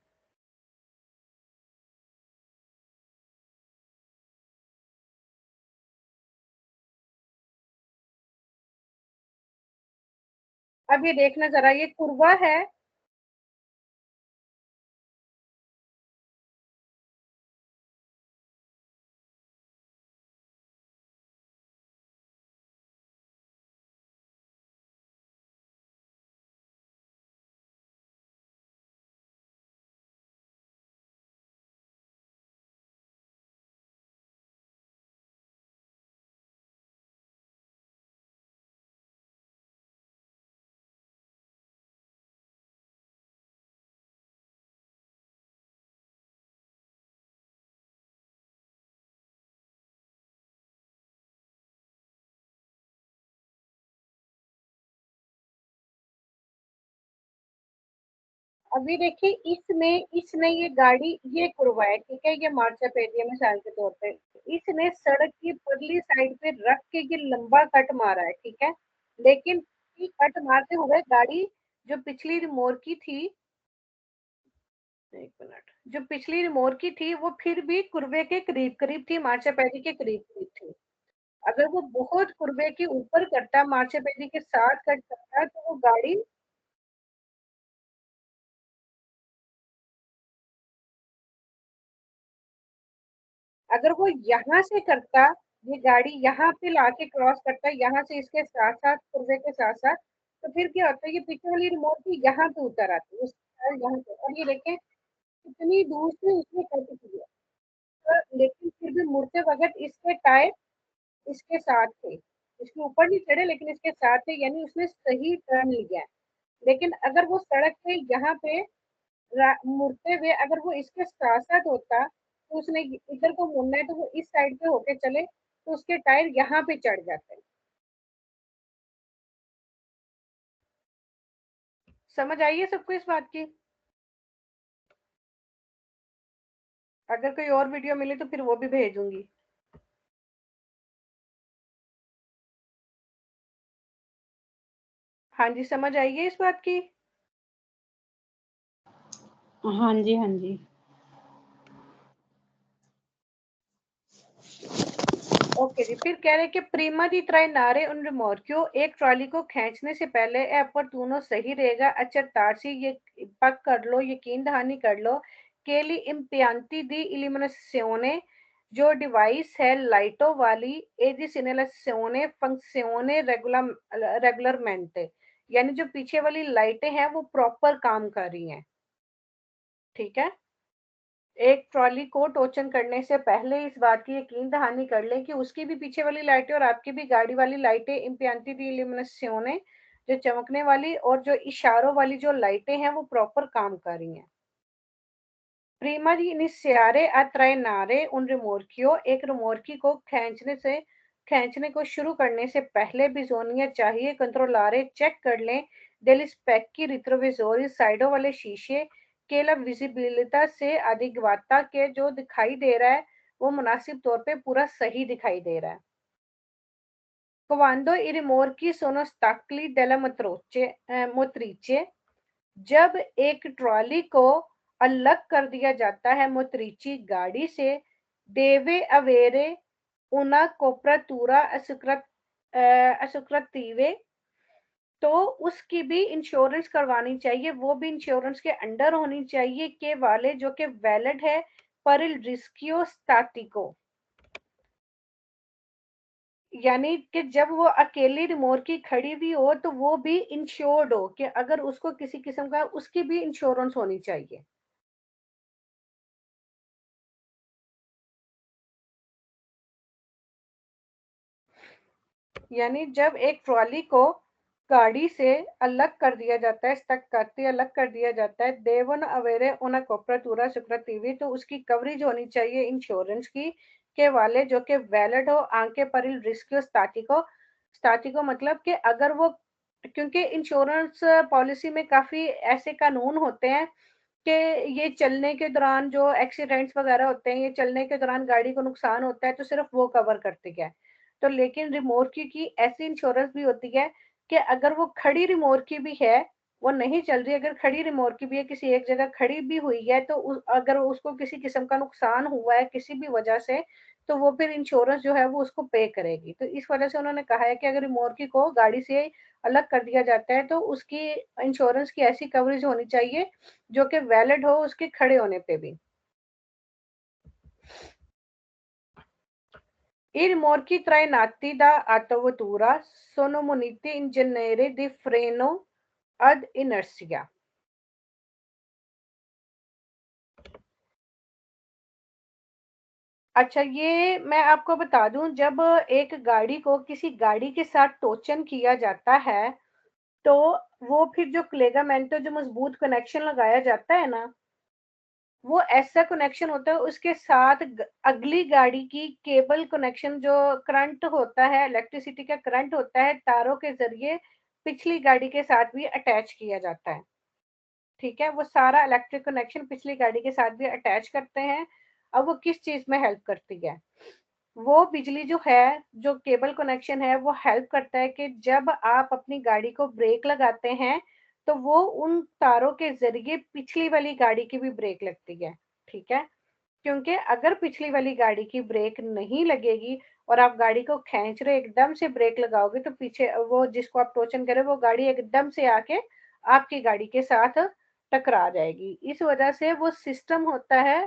अब ये देखना जरा, ये कुरवा है, अभी देखिए इसने ये गाड़ी ये कुरवा है, ठीक है, ये मार्चा पेटिया मिसाल के तौर पे इसने सड़क की परली साइड पे रख के ये लंबा कट मारा है, ठीक है, लेकिन ये कट मारते हुए गाड़ी जो पिछली रिमोर की थी, एक मिनट, जो पिछली रिमोर की थी वो फिर भी कुर्वे के करीब करीब थी, मार्चा पेटी के करीब करीब थी। अगर वो बहुत कुर्वे के ऊपर करता, मार्चा पेटी के साथ कट करता, तो वो गाड़ी, अगर वो यहाँ से करता, ये गाड़ी यहाँ पे लाके क्रॉस करता, यहाँ से इसके साथ साथ कुर्वे के साथ साथ, तो फिर क्या होता है, ये पीछे वाली रिमोट की यहाँ पे उतर आती है, यहाँ पे, और ये देखें कितनी दूर से उसने कट की है, तो लेकिन फिर भी मुड़ते वक्त इसके टायर इसके साथ थे, इसके ऊपर नहीं चढ़े लेकिन इसके साथ थे, यानी उसने सही टर्न लिया है। लेकिन अगर वो सड़क पे यहाँ पे मुड़ते हुए अगर वो इसके साथ साथ होता, तो उसने इधर को मुड़ना है तो वो इस साइड पे होके चले, तो उसके टायर यहाँ पे चढ़ जाते हैं। समझ आई है सबको इस बात की? अगर कोई और वीडियो मिले तो फिर वो भी भेजूंगी। हाँ जी, समझ आई है इस बात की? हाँ जी, हाँ जी। ओके जी, फिर कह रहे कि प्रीमा दी त्राई नारे उन रिमोर्क्यो एक ट्रॉली को खींचने से पहले ए opportuno सही रहेगा accertarsi ये पक कर लो, यकीन दहानी कर लो che gli impianti di illuminazione जो डिवाइस है लाइटों वाली ए दी segnalazione funzione रेगुलरमेंट, यानी जो पीछे वाली लाइटें हैं वो प्रॉपर काम कर रही हैं, ठीक है। एक ट्रॉली को टोचन करने से पहले इस बात की यकीन दहानी कर लें कि उसकी भी पीछे वाली लाइटें और आपकी भी गाड़ी वाली लाइटें इम्पियांटी दी इल्यूमिनेशने जो चमकने वाली और जो इशारों वाली जो लाइटें हैं वो प्रॉपर काम कर रही हैं। प्रीमा दी iniziare a trainare un rimorchio एक रिमोर्की को खींचने को शुरू करने से पहले बिजोनिया चाहिए कंट्रोलारे चेक कर लें डेली स्पेक्की रिट्रोविजोरी साइडों वाले शीशे के ला विजिबिलिटा से अधिगवाता के जो दिखाई दे रहा है वो मुनासिब तौर पे पूरा सही दिखाई दे रहा है। Quando i rimorchi sono stacchi della motrice जब एक ट्रॉली को अलग कर दिया जाता है मोत्रिची गाड़ी से देवे अवेरे una copertura assicurative तो उसकी भी इंश्योरेंस करवानी चाहिए, वो भी इंश्योरेंस के अंडर होनी चाहिए के वाले जो कि वैलिड है पर il rischio statico, यानी कि जब वो अकेली रिमोट की खड़ी भी हो तो वो भी इंश्योर्ड हो कि अगर उसको किसी किस्म का उसकी भी इंश्योरेंस होनी चाहिए। यानी जब एक ट्रॉली को गाड़ी से अलग कर दिया जाता है, स्टक करते अलग कर दिया जाता है, देवन अवेरे उना कोपरातूरा सुक्रतीवी तो उसकी कवरेज होनी चाहिए इंश्योरेंस की के वाले जो कि वैलिड हो आंके पर रिस्क स्टाटिको मतलब कि अगर वो, क्योंकि इंश्योरेंस पॉलिसी में काफी ऐसे कानून होते हैं कि ये चलने के दौरान जो एक्सीडेंट्स वगैरह होते हैं, ये चलने के दौरान गाड़ी को नुकसान होता है तो सिर्फ वो कवर करती है। तो लेकिन रिमोर्की की ऐसी इंश्योरेंस भी होती है कि अगर वो खड़ी रिमोर्की भी है, वो नहीं चल रही, अगर खड़ी रिमोर्की भी है, किसी एक जगह खड़ी भी हुई है, तो अगर उसको किसी किस्म का नुकसान हुआ है किसी भी वजह से, तो वो फिर इंश्योरेंस जो है वो उसको पे करेगी। तो इस वजह से उन्होंने कहा है कि अगर रिमोर्की को गाड़ी से अलग कर दिया जाता है तो उसकी इंश्योरेंस की ऐसी कवरेज होनी चाहिए जो कि वैलिड हो उसके खड़े होने पे भी। I rimorchi trainati da autovettura sono muniti in genere di freno ad inertia। अच्छा, ये मैं आपको बता दूं, जब एक गाड़ी को किसी गाड़ी के साथ टोचन किया जाता है तो वो फिर जो क्लेगामेंटो जो मजबूत कनेक्शन लगाया जाता है ना, वो ऐसा कनेक्शन होता है उसके साथ अगली गाड़ी की केबल कनेक्शन जो करंट होता है, इलेक्ट्रिसिटी का करंट होता है तारों के जरिए पिछली गाड़ी के साथ भी अटैच किया जाता है। ठीक है, वो सारा इलेक्ट्रिक कनेक्शन पिछली गाड़ी के साथ भी अटैच करते हैं। अब वो किस चीज में हेल्प करती है, वो बिजली जो है, जो केबल कनेक्शन है, वो हेल्प करता है कि जब आप अपनी गाड़ी को ब्रेक लगाते हैं तो वो उन तारों के जरिए पिछली वाली गाड़ी की भी ब्रेक लगती है। ठीक है, क्योंकि अगर पिछली वाली गाड़ी की ब्रेक नहीं लगेगी और आप गाड़ी को खींच रहे एकदम से ब्रेक लगाओगे तो पीछे वो जिसको आप टोचन करें वो गाड़ी एकदम से आके आपकी गाड़ी के साथ टकरा जाएगी। इस वजह से वो सिस्टम होता है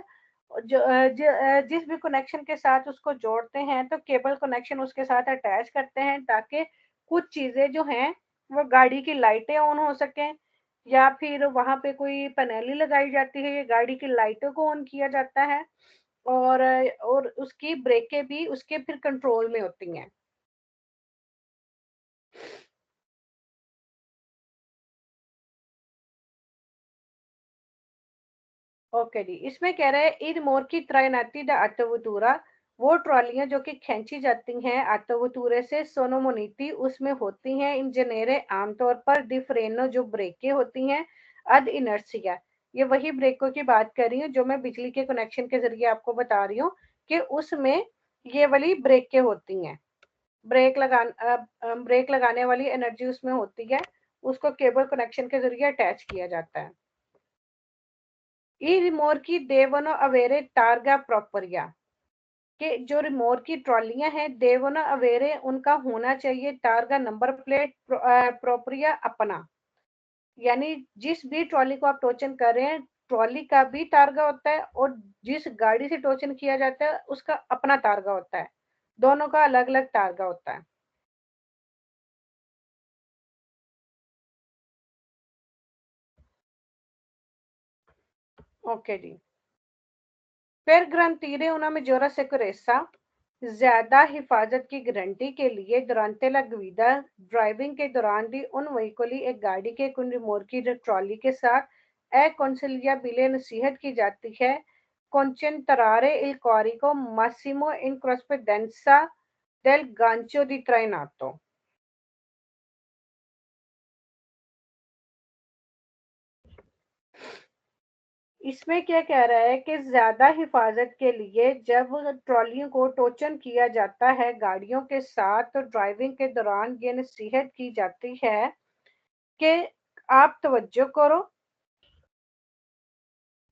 जिस भी कनेक्शन के साथ उसको जोड़ते हैं तो केबल कनेक्शन उसके साथ अटैच करते हैं ताकि कुछ चीजें जो हैं वो गाड़ी की लाइटें ऑन हो सकें, या फिर वहां पे कोई पैनल लगाई जाती है, ये गाड़ी की लाइटों को ऑन किया जाता है, और उसकी ब्रेकें भी उसके फिर कंट्रोल में होती हैं। ओके जी, इसमें कह रहे हैं id morchi trainati da attovettura, वो ट्रॉलियां जो कि खींची जाती हैं अत्तोवेतुरे से सोनोमोनीति उसमें होती हैं इंजीनियरे आमतौर पर डी फ्रेनो जो ब्रेकें होती हैं अद इनर्सिया। ये वही ब्रेकों की बात कर रही हूँ जो मैं बिजली के कनेक्शन के जरिए आपको बता रही हूँ कि उसमें ये वाली ब्रेकें होती हैं। ब्रेक लगाने वाली एनर्जी उसमें होती है, उसको केबल कनेक्शन के जरिए अटैच किया जाता है। ई रिमोर्की देवनो अवेरे टारगा प्रोपरिया, कि जो रिमोट की ट्रॉलियां हैं देवना अवेरे उनका होना चाहिए टारगा नंबर प्लेट प्रोपरिया अपना, यानी जिस भी ट्रॉली को आप टोचन कर रहे हैं ट्रॉली का भी टारगा होता है और जिस गाड़ी से टोचन किया जाता है उसका अपना टारगा होता है, दोनों का अलग अलग टारगा होता है। ओके जी, फिर ग्रंथीरे una maggiore sicurezza, ज्यादा हिफाजत की गारंटी के लिए durante la guida ड्राइविंग के दौरान भी उन व्हीकली एक गाड़ी के कुन रिमोट की ट्रॉली के साथ ए consigliabile नसीहत की जाती है concentrare il carico massimo in corrispondenza del gancio di trainato। इसमें क्या कह रहा है कि ज्यादा हिफाजत के लिए जब ट्रॉलियों को टोचन किया जाता है गाड़ियों के साथ तो ड्राइविंग के दौरान ये नसीहत की जाती है कि आप तवज्जो करो,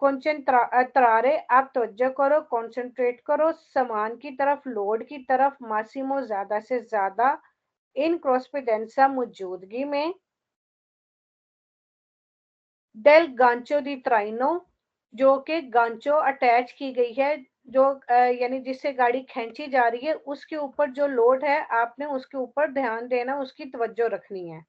तरारे आप तवज्जो करो, कंसंट्रेट करो सामान की तरफ, लोड की तरफ, मासिमो ज्यादा से ज्यादा, इन क्रॉसपेडेंसा मौजूदगी में, डेल गांचो दी ट्राइनो जो कि गांचो अटैच की गई है, जो यानी जिससे गाड़ी खींची जा रही है उसके ऊपर जो लोड है आपने उसके ऊपर ध्यान देना, उसकी तवज्जो रखनी है।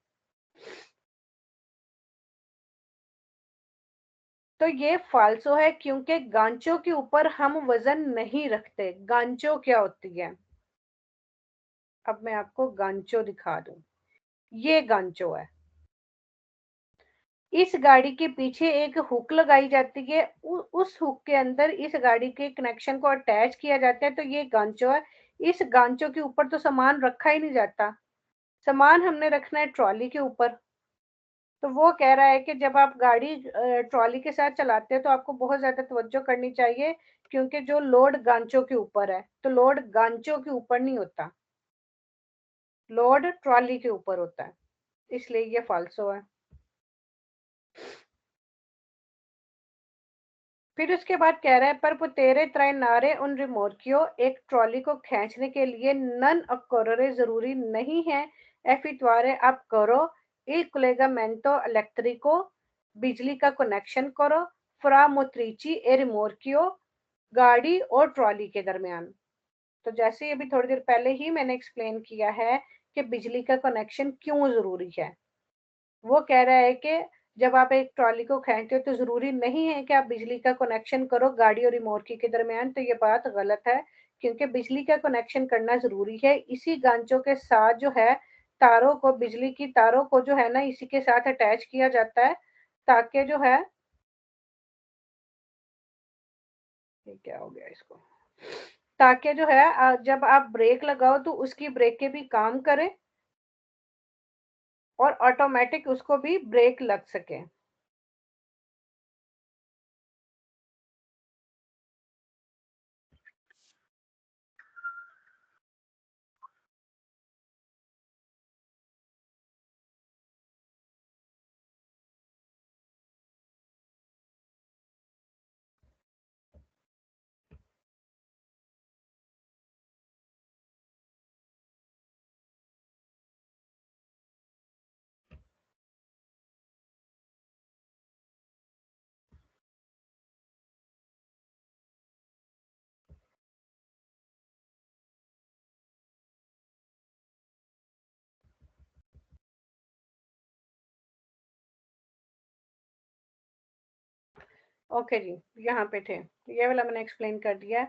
तो ये फाल्सो है क्योंकि गांचो के ऊपर हम वजन नहीं रखते। गांचो क्या होती है, अब मैं आपको गांचो दिखा दूं, ये गांचो है। इस गाड़ी के पीछे एक हुक लगाई जाती है, उस हुक के अंदर इस गाड़ी के कनेक्शन को अटैच किया जाता है, तो ये गांचो है। इस गांचो के ऊपर तो सामान रखा ही नहीं जाता, सामान हमने रखना है ट्रॉली के ऊपर। तो वो कह रहा है कि जब आप गाड़ी ट्रॉली के साथ चलाते हैं तो आपको बहुत ज्यादा तवज्जो करनी चाहिए क्योंकि जो लोड गांचो के ऊपर है तो लोड गांचो के ऊपर नहीं होता, लोड ट्रॉली के ऊपर होता है, इसलिए ये फाल्सो है। फिर उसके बाद कह रहा है पर पुतेरे त्रय नारे उन रिमोर्कियो, एक ट्रॉली को खींचने के लिए नन अक्कोरे जरूरी नहीं है एफिटवारे आप करो il collegamento elettrico, बिजली का कनेक्शन करो फ्रा मोत्रिची ए रिमोर्कियो, गाड़ी और ट्रॉली के दरमियान। तो जैसे अभी थोड़ी देर पहले ही मैंने एक्सप्लेन किया है कि बिजली का कनेक्शन क्यों जरूरी है। वो कह रहा है कि जब आप एक ट्रॉली को खींचते हो तो जरूरी नहीं है कि आप बिजली का कनेक्शन करो गाड़ी और रिमोट के दरमियान, तो ये बात गलत है क्योंकि बिजली का कनेक्शन करना जरूरी है। इसी गांचों के साथ जो है तारों को, बिजली की तारों को जो है ना इसी के साथ अटैच किया जाता है ताकि जो है, ये क्या हो गया इसको, ताकि जो है जब आप ब्रेक लगाओ तो उसकी ब्रेकें भी काम करें और ऑटोमेटिक उसको भी ब्रेक लग सके। ओके जी, यहाँ पे थे, ये वाला मैंने एक्सप्लेन कर दिया।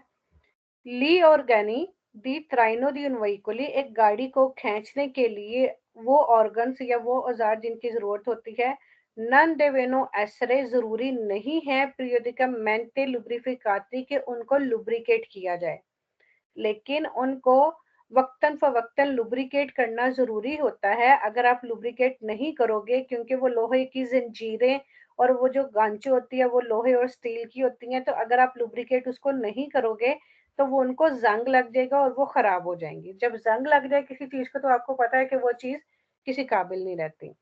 ली और गैनी दी त्राइनो दी उनवइकुली, एक गाड़ी को खींचने के लिए वो ऑर्गन्स या वो औजार जिनकी जरूरत होती है, नन देवेनो एसरे, जरूरी नहीं है periodicamente lubrificati के उनको लुब्रिकेट किया जाए, लेकिन उनको वक्तन फवक्तन लुब्रिकेट करना जरूरी होता है। अगर आप लुब्रिकेट नहीं करोगे, क्योंकि वो लोहे की जंजीरें और वो जो गांचे होती है वो लोहे और स्टील की होती हैं, तो अगर आप लुब्रिकेट उसको नहीं करोगे तो वो उनको जंग लग जाएगा और वो खराब हो जाएंगी। जब जंग लग जाए किसी चीज को तो आपको पता है कि वो चीज किसी काबिल नहीं रहती,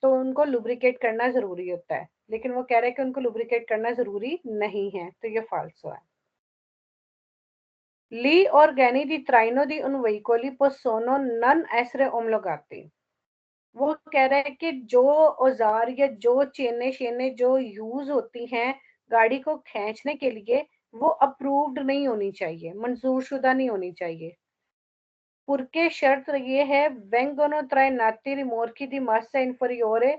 तो उनको लुब्रिकेट करना जरूरी होता है, लेकिन वो कह रहे हैं कि उनको लुब्रिकेट करना जरूरी नहीं है, तो ये फाल्सो है। Gli organi di traino di un veicolo possono non essere omologati, वो कह रहे हैं कि जो औजार या जो चेने शेने जो यूज होती हैं गाड़ी को खींचने के लिए, वो अप्रूव्ड नहीं होनी चाहिए, मंजूर शुदा नहीं होनी चाहिए। पुरके शर्त ये है वेंगोनो trainati rimorchi di massa inferiore,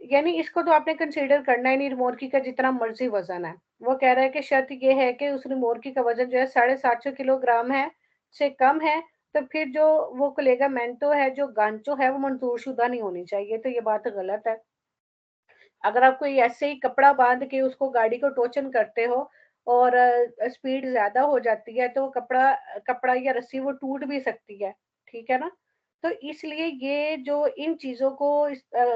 यानी इसको तो आपने कंसीडर करना ही नहीं, रिमोर्की का जितना मर्जी वजन है। वो कह रहा है कि शर्त ये है कि उस रिमोर्की का वजन जो है 750 किलोग्राम है से कम है, तो फिर जो वो कलेगामेंटो है, जो गांचो है, वो मंजूर शुदा नहीं होनी चाहिए, तो ये बात गलत है। अगर आप कोई ऐसे ही कपड़ा बांध के उसको गाड़ी को टोचन करते हो और स्पीड ज्यादा हो जाती है, तो वो कपड़ा कपड़ा या रस्सी वो टूट भी सकती है, ठीक है ना। तो इसलिए ये जो इन चीजों को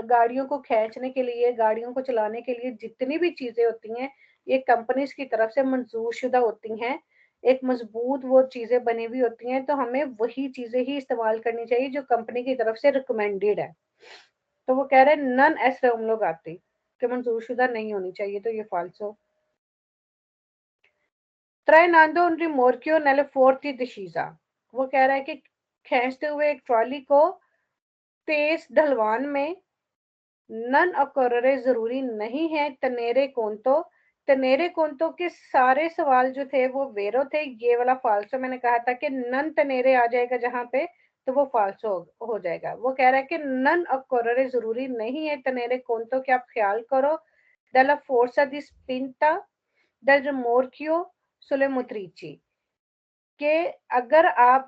गाड़ियों को खींचने के लिए, गाड़ियों को चलाने के लिए जितनी भी चीजें होती हैं, ये कंपनीज की तरफ से मंजूर शुदा होती हैं, एक मजबूत वो चीजें बनी हुई होती हैं, तो हमें वही चीजें ही इस्तेमाल करनी चाहिए जो कंपनी की तरफ से रिकमेंडेड है। तो वो कह रहे हैं नन एस हम लोग आते कि मंजूरशुदा नहीं होनी चाहिए, तो ये फाल्सो। ट्राइनांदो उन रिमोर्कियो नेले फोर्टी डिशीजा, वो कह रहा है कि खींचते हुए एक ट्रॉली को तेज ढलवान में नन अकोररे जरूरी नहीं है तनेरे कोंतो। तनेरे कोंतो के सारे सवाल जो थे वो वेरो थे, ये वाला फाल्सो। मैंने कहा था कि नन तनेरे आ जाएगा जहां पे, तो वो फाल्सो हो जाएगा। वो कह रहा है कि नन अकोररे जरूरी नहीं है तनेरे कोंतो के, आप ख्याल करो della forza di spinta del rimorchio sulle motrici, कि अगर आप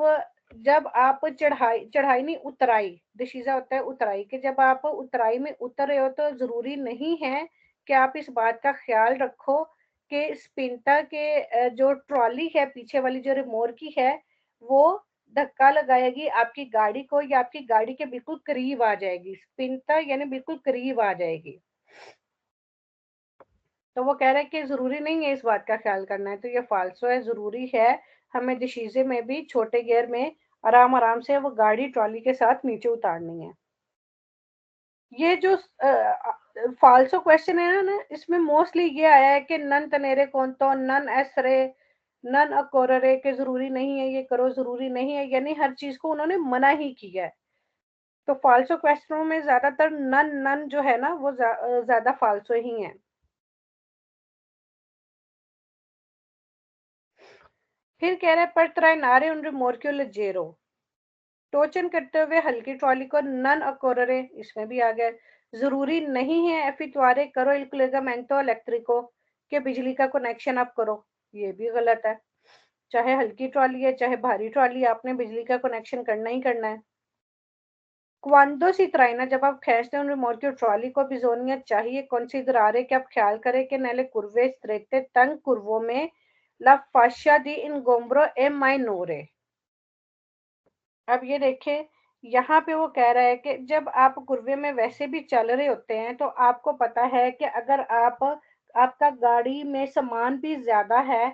जब आप चढ़ाई चढ़ाई नहीं उतराई, दिशीजा होता है उतराई, कि जब आप उतराई में उतर रहे हो तो जरूरी नहीं है कि आप इस बात का ख्याल रखो कि स्पिंटा के जो ट्रॉली है पीछे वाली जो रिमोर की है, वो धक्का लगाएगी आपकी गाड़ी को या आपकी गाड़ी के बिल्कुल करीब आ जाएगी। स्पिंटा यानी बिल्कुल करीब आ जाएगी। तो वो कह रहे हैं कि जरूरी नहीं है इस बात का ख्याल करना है, तो ये फाल्सो है। जरूरी है हमें डिशीजे में भी छोटे गियर में आराम आराम से वो गाड़ी ट्रॉली के साथ नीचे उतारनी है। ये जो फाल्सो क्वेश्चन है ना, इसमें मोस्टली ये आया है कि नन तनेरे कौन तो नन एसरे नन अकोररे के जरूरी नहीं है ये करो, जरूरी नहीं है, यानी हर चीज को उन्होंने मना ही किया है। तो फाल्सो क्वेश्चनों में ज्यादातर नन नन जो है ना वो ज्यादा फाल्सो ही है। फिर कह रहे पर trainare un rimorchio leggero, टोचन करते हुए हल्की ट्रॉली को नन अकोररे, इसमें भी आ गए। जरूरी नहीं है एफितवारे करो il collegamento elettrico, के बिजली का कनेक्शन आप करो, ये भी गलत है। चाहे हल्की ट्रॉली है चाहे भारी ट्रॉली, आपने बिजली का कनेक्शन करना ही करना है। क्वांडो सी त्राइना, जब आप खींचते हैं रिमोट की ट्रॉली को, बिजोनिया चाहिए considerare कि आप ख्याल करें कि नले कुर्वे स्ट्रेटे तंग कुर्वों में la fascia di ingombro è minore। अब ये देखें, यहाँ पे वो कह रहा है कि जब आप कुर्वे में वैसे भी चल रहे होते हैं तो आपको पता है कि अगर आपका गाड़ी में सामान भी ज्यादा है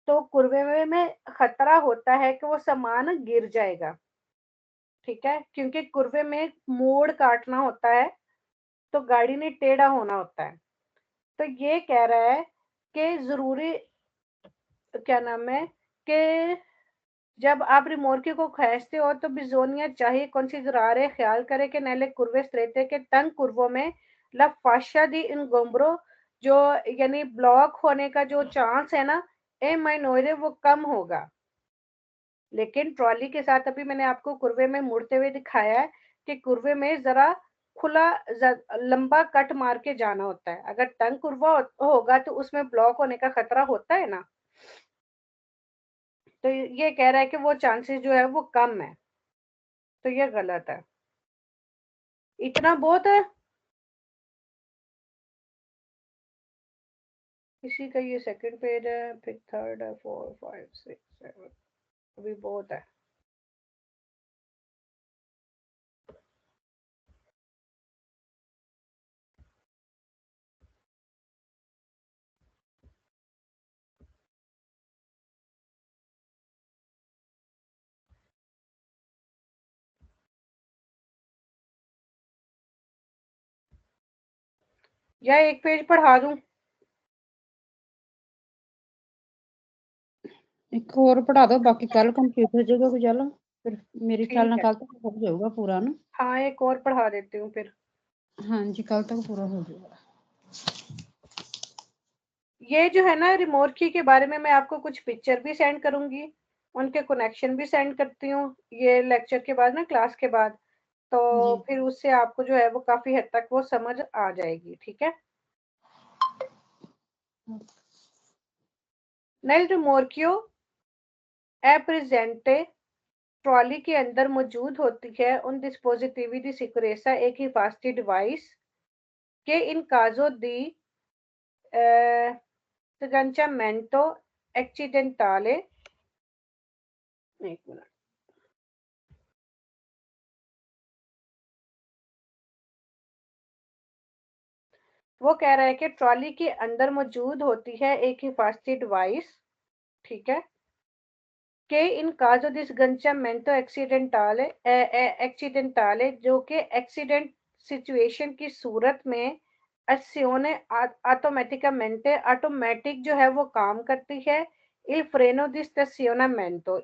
तो कुर्वे में खतरा होता है कि वो सामान गिर जाएगा, ठीक है, क्योंकि कुर्वे में मोड़ काटना होता है तो गाड़ी ने टेढ़ा होना होता है। तो ये कह रहा है कि जरूरी क्या नाम है कि जब आप रिमोर्की को खींचते हो तो बिजोनिया चाहिए considerare, ख्याल करें कि नेले कुर्वे स्ट्रेटे के तंग कुर्वों में ला फाशा दी इन गोम्ब्रो, जो यानी ब्लॉक होने का जो चांस है ना, ए माइनोरे वो कम होगा। लेकिन ट्रॉली के साथ अभी मैंने आपको कुर्वे में मुड़ते हुए दिखाया है कि कुर्वे में जरा खुला लंबा कट मार के जाना होता है। अगर टंग कुरवा होगा तो उसमें ब्लॉक होने का खतरा होता है ना, तो ये कह रहा है कि वो चांसेस जो है वो कम है, तो ये गलत है। इतना बहुत है। इसी का ये सेकंड पेज है, फिर थर्ड है, 4 5 6 7, अभी बहुत है। या एक पेज पढ़ा दूं? एक और पढ़ा दो, बाकी कल कंप्लीट हो जाएगा गुजाला, फिर मेरे ख्याल ठीक में है, कल तक हो जाएगा पूरा ना। हाँ एक और पढ़ा देती हूँ फिर। हाँ जी, कल तक पूरा हो जाएगा। ये जो है ना रिमोर्की के बारे में मैं आपको कुछ पिक्चर भी सेंड करूंगी, उनके कनेक्शन भी सेंड करती हूँ ये लेक्चर के बाद ना, क्लास के बाद, तो जी फिर उससे आपको जो है वो काफी हद तक वो समझ आ जाएगी। ठीक है। नल रिमोर्कियो ए प्रेजेंटे ट्रॉली के अंदर मौजूद होती है उन डिस्पोजिटिवी दी सिक्योरेसा, एक हिफाजती डिवाइस के इन काजो दी sganciamento accidentale, एक मिनट, वो कह रहा है कि ट्रॉली के अंदर मौजूद होती है एक हिफाजती डिवाइस, ठीक है, के इन काजो दिस गंचामेंटो एक्सीडेंटाले जो कि एक्सीडेंट सिचुएशन की सूरत में एक्सियोने ऑटोमेटिकामेंटे ऑटोमेटिक जो है वो काम करती है। il freno di stazionamento,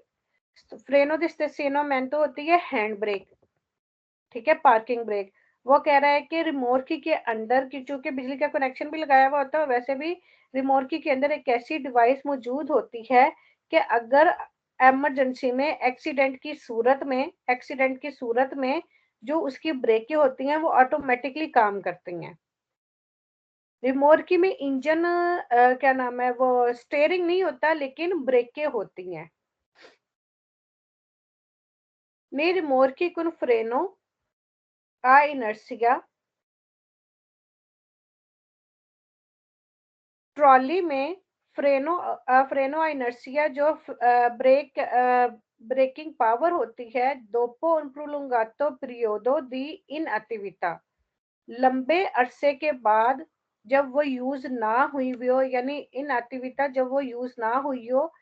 फ्रेनो di stazionamento होती है हैंड ब्रेक, ठीक है, पार्किंग ब्रेक। वो कह रहा है कि रिमोर्की के अंदर की चूंकि बिजली का कनेक्शन भी लगाया हुआ होता है, वैसे भी रिमोर्की के अंदर एक ऐसी डिवाइस मौजूद होती है कि अगर इमरजेंसी में एक्सीडेंट की सूरत में जो उसकी ब्रेकें होती हैं वो ऑटोमेटिकली काम करती हैं। रिमोर्की में इंजन क्या नाम है वो स्टेयरिंग नहीं होता, लेकिन ब्रेकें होती हैं। ने रिमोर्की कुन फ्रेनो आ इनर्सिया, ट्रॉली में फ्रेनो इनर्सिया जो ब्रेकिंग पावर होती है, दोपो un prolungato periodo di inattività, लंबे अरसे के बाद जब वो यूज ना हुई हो, यानी इन एक्टिविटा जब वो यूज ना हुई हो,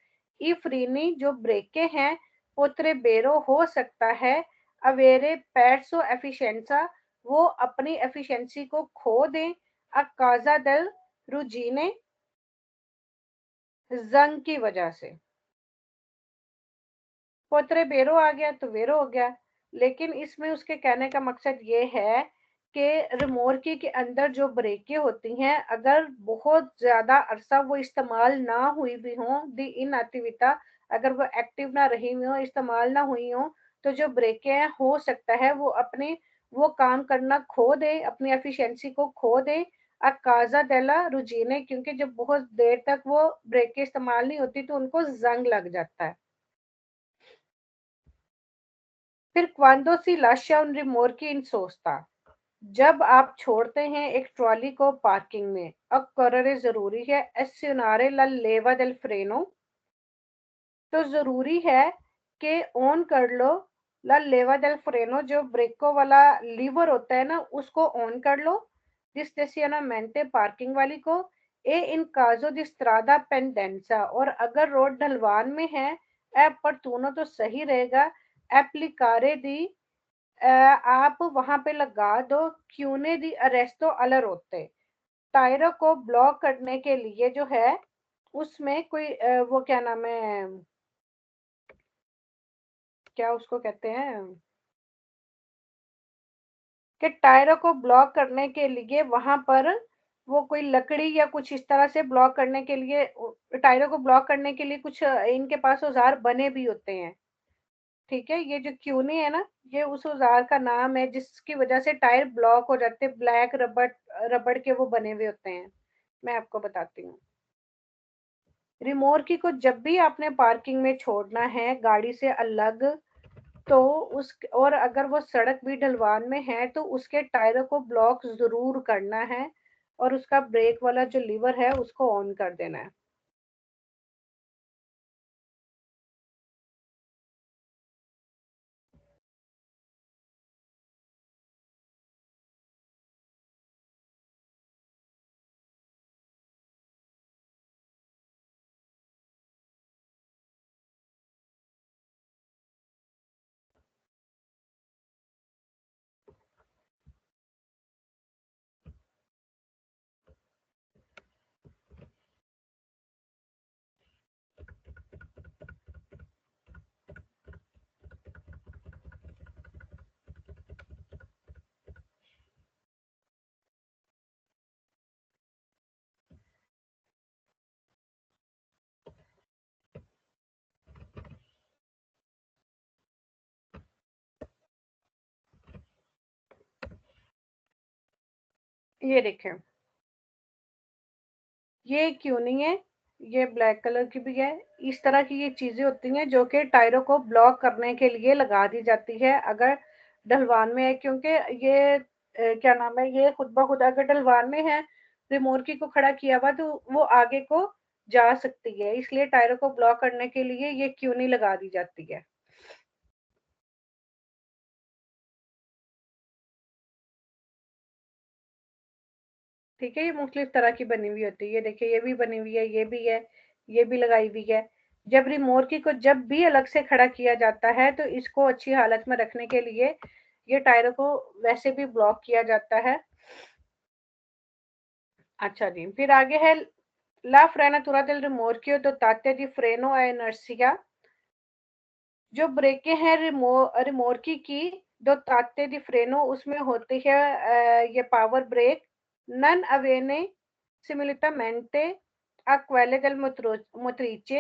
ई फ्रीनी जो ब्रेकें हैं पोत्रे बेरो हो सकता है अवेरे पैरसो एफिशिएंसा, वो अपनी एफिशिएंसी को खो दें, अ काजा दल रुजीने, जंग की वजह से। पोतरे बेरो आ गया तो वेरो हो गया, लेकिन इसमें उसके कहने का मकसद ये है कि रिमोर्की के अंदर जो ब्रेकें होती हैं, अगर बहुत ज्यादा अरसा वो इस्तेमाल ना हुई भी हो, दी इन एक्टिविटा, अगर वो एक्टिव ना रही हुई हो, इस्तेमाल ना हुई हो, तो जो ब्रेकें हैं हो सकता है वो अपने वो काम करना खो दे, अपनी एफिशिएंसी को खो दे। अकाजा देला रुजीने, क्योंकि जब बहुत देर तक वो ब्रेकें इस्तेमाल नहीं होती तो उनको जंग लग जाता है। फिर क्वांदो सी lascia un rimorchi in sosta, जब आप छोड़ते हैं एक ट्रॉली को पार्किंग में, अब कररे जरूरी है एस्योनारे ला लेवा del freno, तो जरूरी है कि ऑन कर लो ला लेवा del freno, जो ब्रेको वाला लीवर होता है ना उसको ऑन कर लो, डिस्टेशनमेंटे पार्किंग वाली को, ए इन काजो दी स्ट्रादा पेंडेंसा, और अगर रोड ढलवान में है ऐप पर तूनो तो सही रहेगा एप्लीकारे दी, आप वहां पे लगा दो क्यूने दी अरेस्तो अलर होते, टायरों को ब्लॉक करने के लिए जो है उसमें कोई वो क्या नाम है, क्या उसको कहते हैं, कि टायरों को ब्लॉक करने के लिए वहां पर वो कोई लकड़ी या कुछ इस तरह से ब्लॉक करने के लिए, टायरों को ब्लॉक करने के लिए कुछ इनके पास औजार बने भी होते हैं, ठीक है, ये जो क्यूनी है ना, ये उस औजार का नाम है जिसकी वजह से टायर ब्लॉक हो जाते हैं, ब्लैक रबड़ रबड़ के वो बने हुए होते हैं। मैं आपको बताती हूँ। रिमोर्की को जब भी आपने पार्किंग में छोड़ना है गाड़ी से अलग, तो उस और अगर वो सड़क भी ढलवान में है तो उसके टायरों को ब्लॉक जरूर करना है और उसका ब्रेक वाला जो लीवर है उसको ऑन कर देना है। ये देखें, ये क्यों नहीं है, ये ब्लैक कलर की भी है। इस तरह की ये चीजें होती हैं जो कि टायरों को ब्लॉक करने के लिए लगा दी जाती है अगर ढलवान में है, क्योंकि ये क्या नाम है, ये खुद ब खुद अगर ढलवान में है, रिमोर्की को खड़ा किया हुआ, तो वो आगे को जा सकती है, इसलिए टायरों को ब्लॉक करने के लिए ये क्यों नहीं लगा दी जाती है। ठीक है, ये मुख्तलिफ तरह की बनी हुई होती है। ये देखिए, ये भी बनी हुई है, ये भी है, ये भी लगाई हुई है। जब रिमोर्की को जब भी अलग से खड़ा किया जाता है तो इसको अच्छी हालत में रखने के लिए ये टायरों को वैसे भी ब्लॉक किया जाता है। अच्छा जी, फिर आगे है ला फ्रेनाtura del rimorchio dotate di freno a inercia। जो ब्रेकें हैं रिमोर्की की दोताते दी फ्रेनो, उसमें होती है ये पावर ब्रेक नन अवेने सिमिलिटामेंटे a quelle del motrice,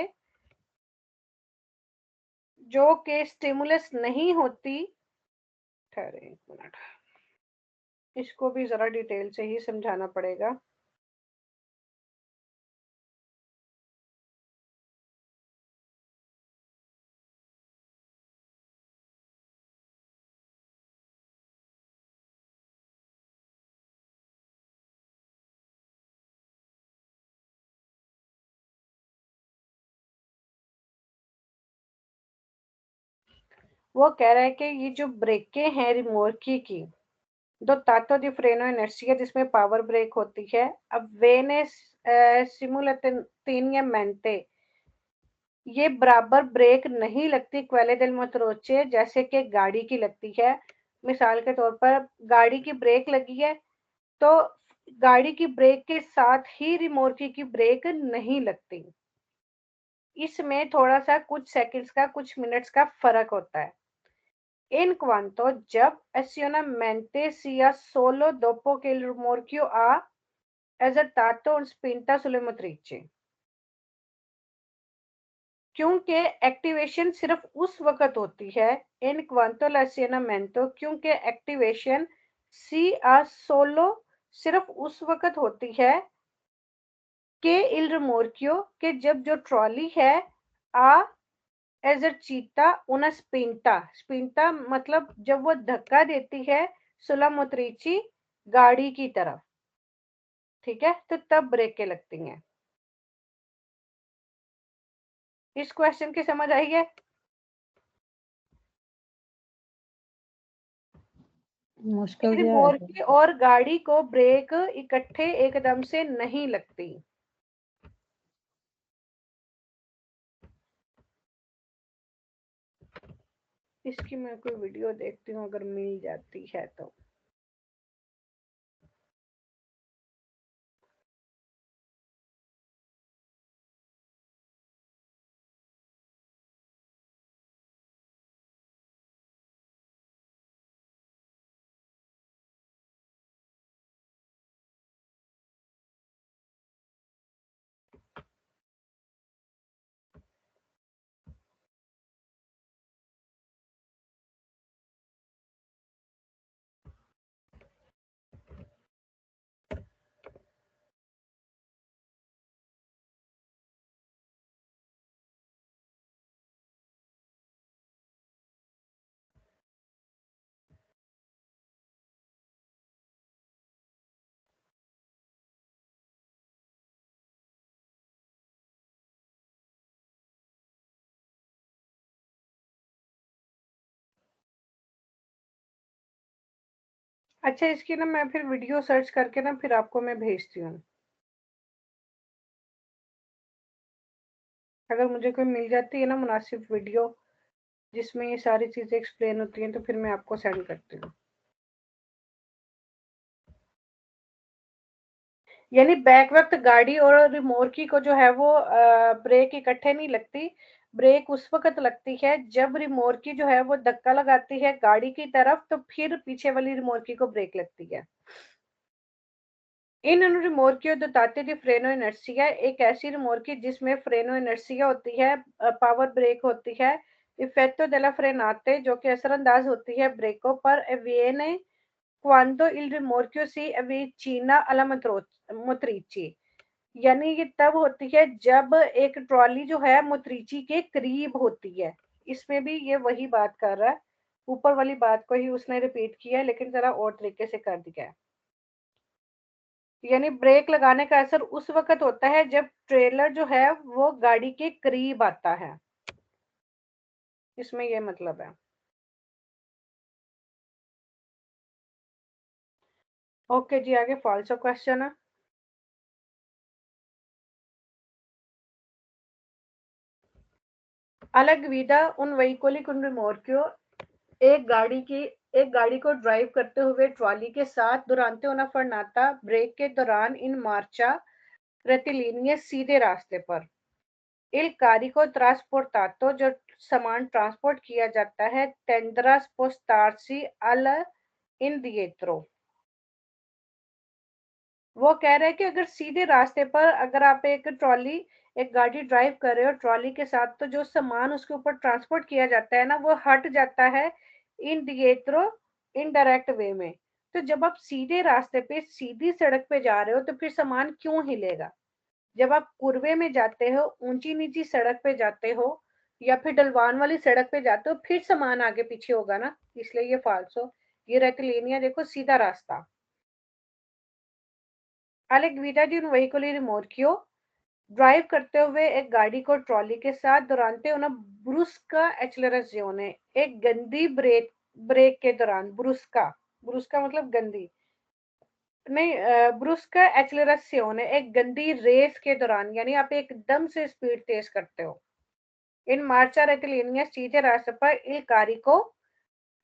जो कि स्टिमुलस नहीं होती। ठहरे एक मिनट, इसको भी जरा डिटेल से ही समझाना पड़ेगा। वो कह रहा है कि ये जो ब्रेकें हैं रिमोर्की की दो तातो दी फ्रेनो इनर्शिया, जिसमें पावर ब्रेक होती है, अब वेने सिमुलेटेनियमेंटे, ये बराबर ब्रेक नहीं लगती क्वेले दिल मोटरोचे, जैसे कि गाड़ी की लगती है। मिसाल के तौर पर गाड़ी की ब्रेक लगी है तो गाड़ी की ब्रेक के साथ ही रिमोर्की की ब्रेक नहीं लगती, इसमें थोड़ा सा कुछ सेकंड्स का, कुछ मिनट्स का फर्क होता है। इन क्वांto जब acionamente sia solo dopo che il rimorchio ha esercitato una spinta sulle motrici, क्योंकि एक्टिवेशन सिर्फ उस वक्त होती है इन क्वांto l'acionamento, क्योंकि एक्टिवेशन सी आ सोलो सिर्फ उस वक्त होती है कि इल रिमोर्कियो, के जब जो ट्रॉली है आ एजरचीता उना स्पिंटा, स्पिंटा मतलब जब वो धक्का देती है सुला मोत्रिची गाड़ी की तरफ, ठीक है, तो तब ब्रेकें लगती हैं। इस क्वेश्चन की समझ आई है? मुश्किल जो है रिमोर्की और गाड़ी को ब्रेक इकट्ठे एकदम से नहीं लगती। इसकी मैं कोई वीडियो देखती हूँ अगर मिल जाती है तो। अच्छा, इसकी ना मैं फिर वीडियो सर्च करके ना फिर आपको मैं भेजती हूँ। अगर मुझे कोई मिल जाती है ना मुनासिब वीडियो जिसमें ये सारी चीजें एक्सप्लेन होती हैं तो फिर मैं आपको सेंड करती हूँ। यानी बैक वक्त गाड़ी और रिमोर्की को जो है वो ब्रेक इकट्ठे नहीं लगती। ब्रेक उस वक्त लगती है जब रिमोर्की जो है वो धक्का लगाती है गाड़ी की तरफ, तो फिर पीछे वाली रिमोर्की को ब्रेक लगती है। इन रिमोर्कियों दोताती दी फ्रेनो इनर्सिया, एक ऐसी रिमोर्की जिसमें फ्रेनो इनर्सिया होती है, पावर ब्रेक होती है, इफेक्टो डेला फ्रेनाते जो कि असरअंदाज होती है ब्रेकों पर, एविएने क्वांतो इल रिमोर्कियो सी एविचीना अला मोत्रिची। यानी ये तब होती है जब एक ट्रॉली जो है मोत्रिची के करीब होती है। इसमें भी ये वही बात कर रहा है, ऊपर वाली बात को ही उसने रिपीट किया है लेकिन जरा और तरीके से कर दिया है। यानी ब्रेक लगाने का असर उस वक्त होता है जब ट्रेलर जो है वो गाड़ी के करीब आता है, इसमें ये मतलब है। ओके जी, आगे फॉल्सो क्वेश्चन है। अलग विदा उन वहीकोलिक उन रिमोर्कियो, एक गाड़ी को ड्राइव करते हुए ट्रॉली के साथ दुरानते una फरनाता ब्रेक के दौरान इन मार्चा रेटिलिनियस सीधे रास्ते पर इल कारिको ट्रांसपोर्टातो जो सामान ट्रांसपोर्ट किया जाता है टेंद्रा स्पोस्टारसी अल इन दिएत्रो। वो कह रहे हैं कि अगर सीधे रास्ते पर अगर आप एक गाड़ी ड्राइव कर रहे हो ट्रॉली के साथ, तो जो सामान उसके ऊपर ट्रांसपोर्ट किया जाता है ना वो हट जाता है इन दिएत्रो इनडायरेक्ट वे में। तो जब आप सीधे रास्ते पे सीधी सड़क पे जा रहे हो तो फिर सामान क्यों हिलेगा? जब आप कुर्वे में जाते हो, ऊंची नीची सड़क पे जाते हो या फिर ढलवान वाली सड़क पे जाते हो, फिर सामान आगे पीछे होगा ना, इसलिए ये फाल्सो। ये रेक्टिलिनिया देखो सीधा रास्ता। Alegvida di un veicolo rimorchio, drive करते हुए एक गाड़ी को ट्रॉली के साथ दुरानते una brusca accelerazione, एक गंदी ब्रेक ब्रेक के दौरान, ब्रुस्का ब्रुस्का मतलब गंदी नहीं, ब्रुस्का एक्सेलरेसियोने एक गंदी रेस के दौरान, यानी आप एकदम से स्पीड तेज करते हो। इन मार्चा रेटिलिनिया सीधे रास्ते पर इल कारी को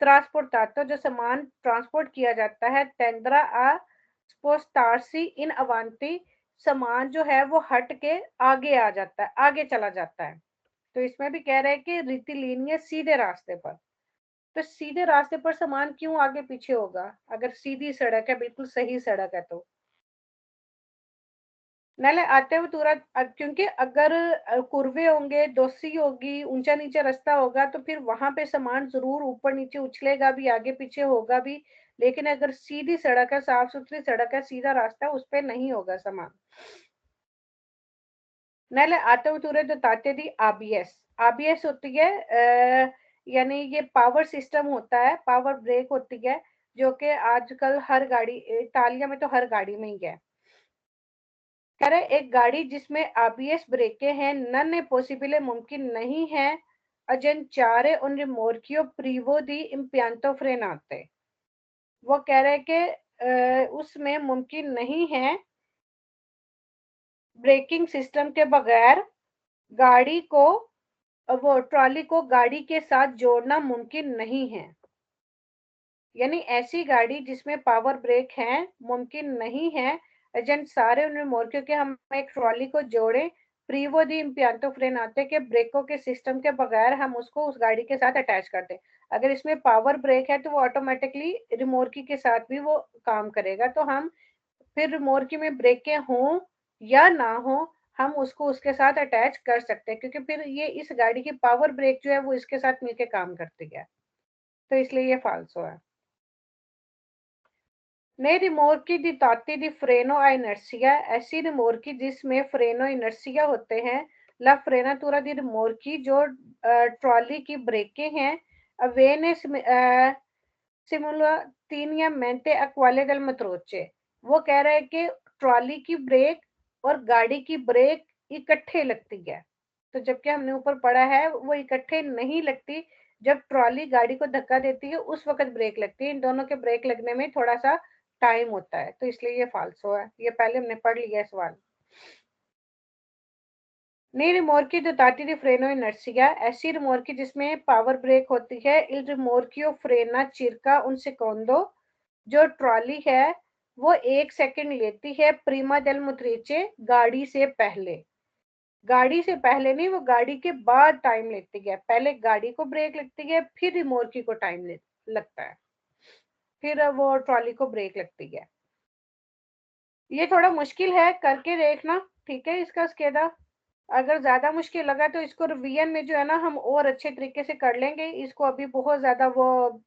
ट्रांसपोर्टातो जो सामान ट्रांसपोर्ट किया जाता है टेंद्रा आ स्पोस्टारसी इन अवांती, सामान जो है वो हट के आगे आ जाता है, आगे चला जाता है। तो इसमें भी कह रहे हैं कि रिटिलिनिया सीधे रास्ते पर, तो सीधे रास्ते पर सामान क्यों आगे पीछे होगा अगर सीधी सड़क है, बिल्कुल सही सड़क है तो। नाले आते हुए तुरंत क्योंकि अगर कुर्वे होंगे, दोसी होगी, ऊंचा नीचा रास्ता होगा तो फिर वहां पे सामान जरूर ऊपर नीचे उछलेगा भी, आगे पीछे होगा भी। लेकिन अगर सीधी सड़क है, साफ सुथरी सड़क है, सीधा रास्ता है, उस पे नहीं होगा सामान। नाले आते हुए तुरंत ताते दी आबीएस, आबीएस होती है यानी ये पावर सिस्टम होता है, पावर ब्रेक होती है जो कि आजकल हर गाड़ी, इतालिया में तो हर गाड़ी में ही है। कह रहे एक गाड़ी जिसमें आबीएस ब्रेकें हैं नन है पॉसिबल मुमकिन नहीं है अजेंचारे उन रिमोर्कियो प्रीवो दी इम्पियांतो फ्रेनाते। वो कह रहे कि उसमें मुमकिन नहीं है ब्रेकिंग सिस्टम के बगैर गाड़ी को, वो ट्रॉली को गाड़ी के साथ जोड़ना मुमकिन नहीं है। यानी ऐसी गाड़ी जिसमें पावर ब्रेक है मुमकिन नहीं है एजेंट सारे उन रिमोर्कियों के हम एक ट्रॉली को जोड़े प्रीवो दी इम्पियांतो फ्रेनाते के ब्रेकों के सिस्टम के बगैर हम उसको उस गाड़ी के साथ अटैच कर दें। अगर इसमें पावर ब्रेक है तो वो ऑटोमेटिकली रिमोर्की के साथ भी वो काम करेगा, तो हम फिर रिमोर्की में ब्रेकें हों या ना हो हम उसको उसके साथ अटैच कर सकते हैं, क्योंकि फिर ये इस गाड़ी की पावर ब्रेक जो है वो इसके साथ मिलकर काम करती है, तो इसलिए ये फाल्सो है। Nei rimorchi di dotti di freno a inertia, ऐसी रिमोर्की जिसमें फ्रेनो इनर्सिया होते हैं, ला फ्रेनाtura di रिमोर्की जो ट्रॉली की ब्रेकें हैं, avviene simultaneamente a quelle del motrice। वो कह रहे हैं कि ट्रॉली की ब्रेक और गाड़ी की ब्रेक इकट्ठे लगती है, तो जबकि हमने ऊपर पढ़ा है वो इकट्ठे नहीं लगती, जब ट्रॉली गाड़ी को धक्का देती है उस वक्त ब्रेक लगती है। इन दोनों के ब्रेक लगने में थोड़ा सा टाइम होता है, तो इसलिए ये फाल्सो है। ये पहले हमने पढ़ लिया है सवाल। Nei rimorchi dotati di freno inercia, ऐसी रिमोर्की जिसमें पावर ब्रेक होती है। Il rimorchio frena circa un secondo, जो ट्रॉली है वो 1 सेकंड लेती है। प्रीमा del motrice, गाड़ी से पहले, गाड़ी से पहले नहीं, वो गाड़ी के बाद टाइम लेती है। पहले गाड़ी को ब्रेक लगती है, फिर रिमोर्की को टाइम लगता है, फिर वो ट्रॉली को ब्रेक लगती है। ये थोड़ा मुश्किल है, करके देखना, ठीक है। इसका स्केदा अगर ज्यादा मुश्किल लगा तो इसको रिवीजन में जो है ना हम और अच्छे तरीके से कर लेंगे। इसको अभी बहुत ज्यादा वो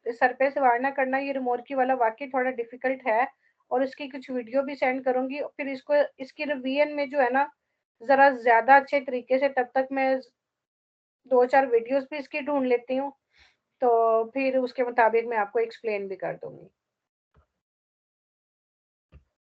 सर पे सवार ना करना। ये रिमोर्की वाला वाकई थोड़ा डिफिकल्ट है, और इसकी कुछ वीडियो भी सेंड करूंगी। फिर इसको इसकी रिवीजन में जो है ना जरा ज्यादा अच्छे तरीके से, तब तक मैं 2-4 वीडियोस भी इसकी ढूंढ लेती हूँ, तो फिर उसके मुताबिक मैं आपको एक्सप्लेन भी कर दूंगी।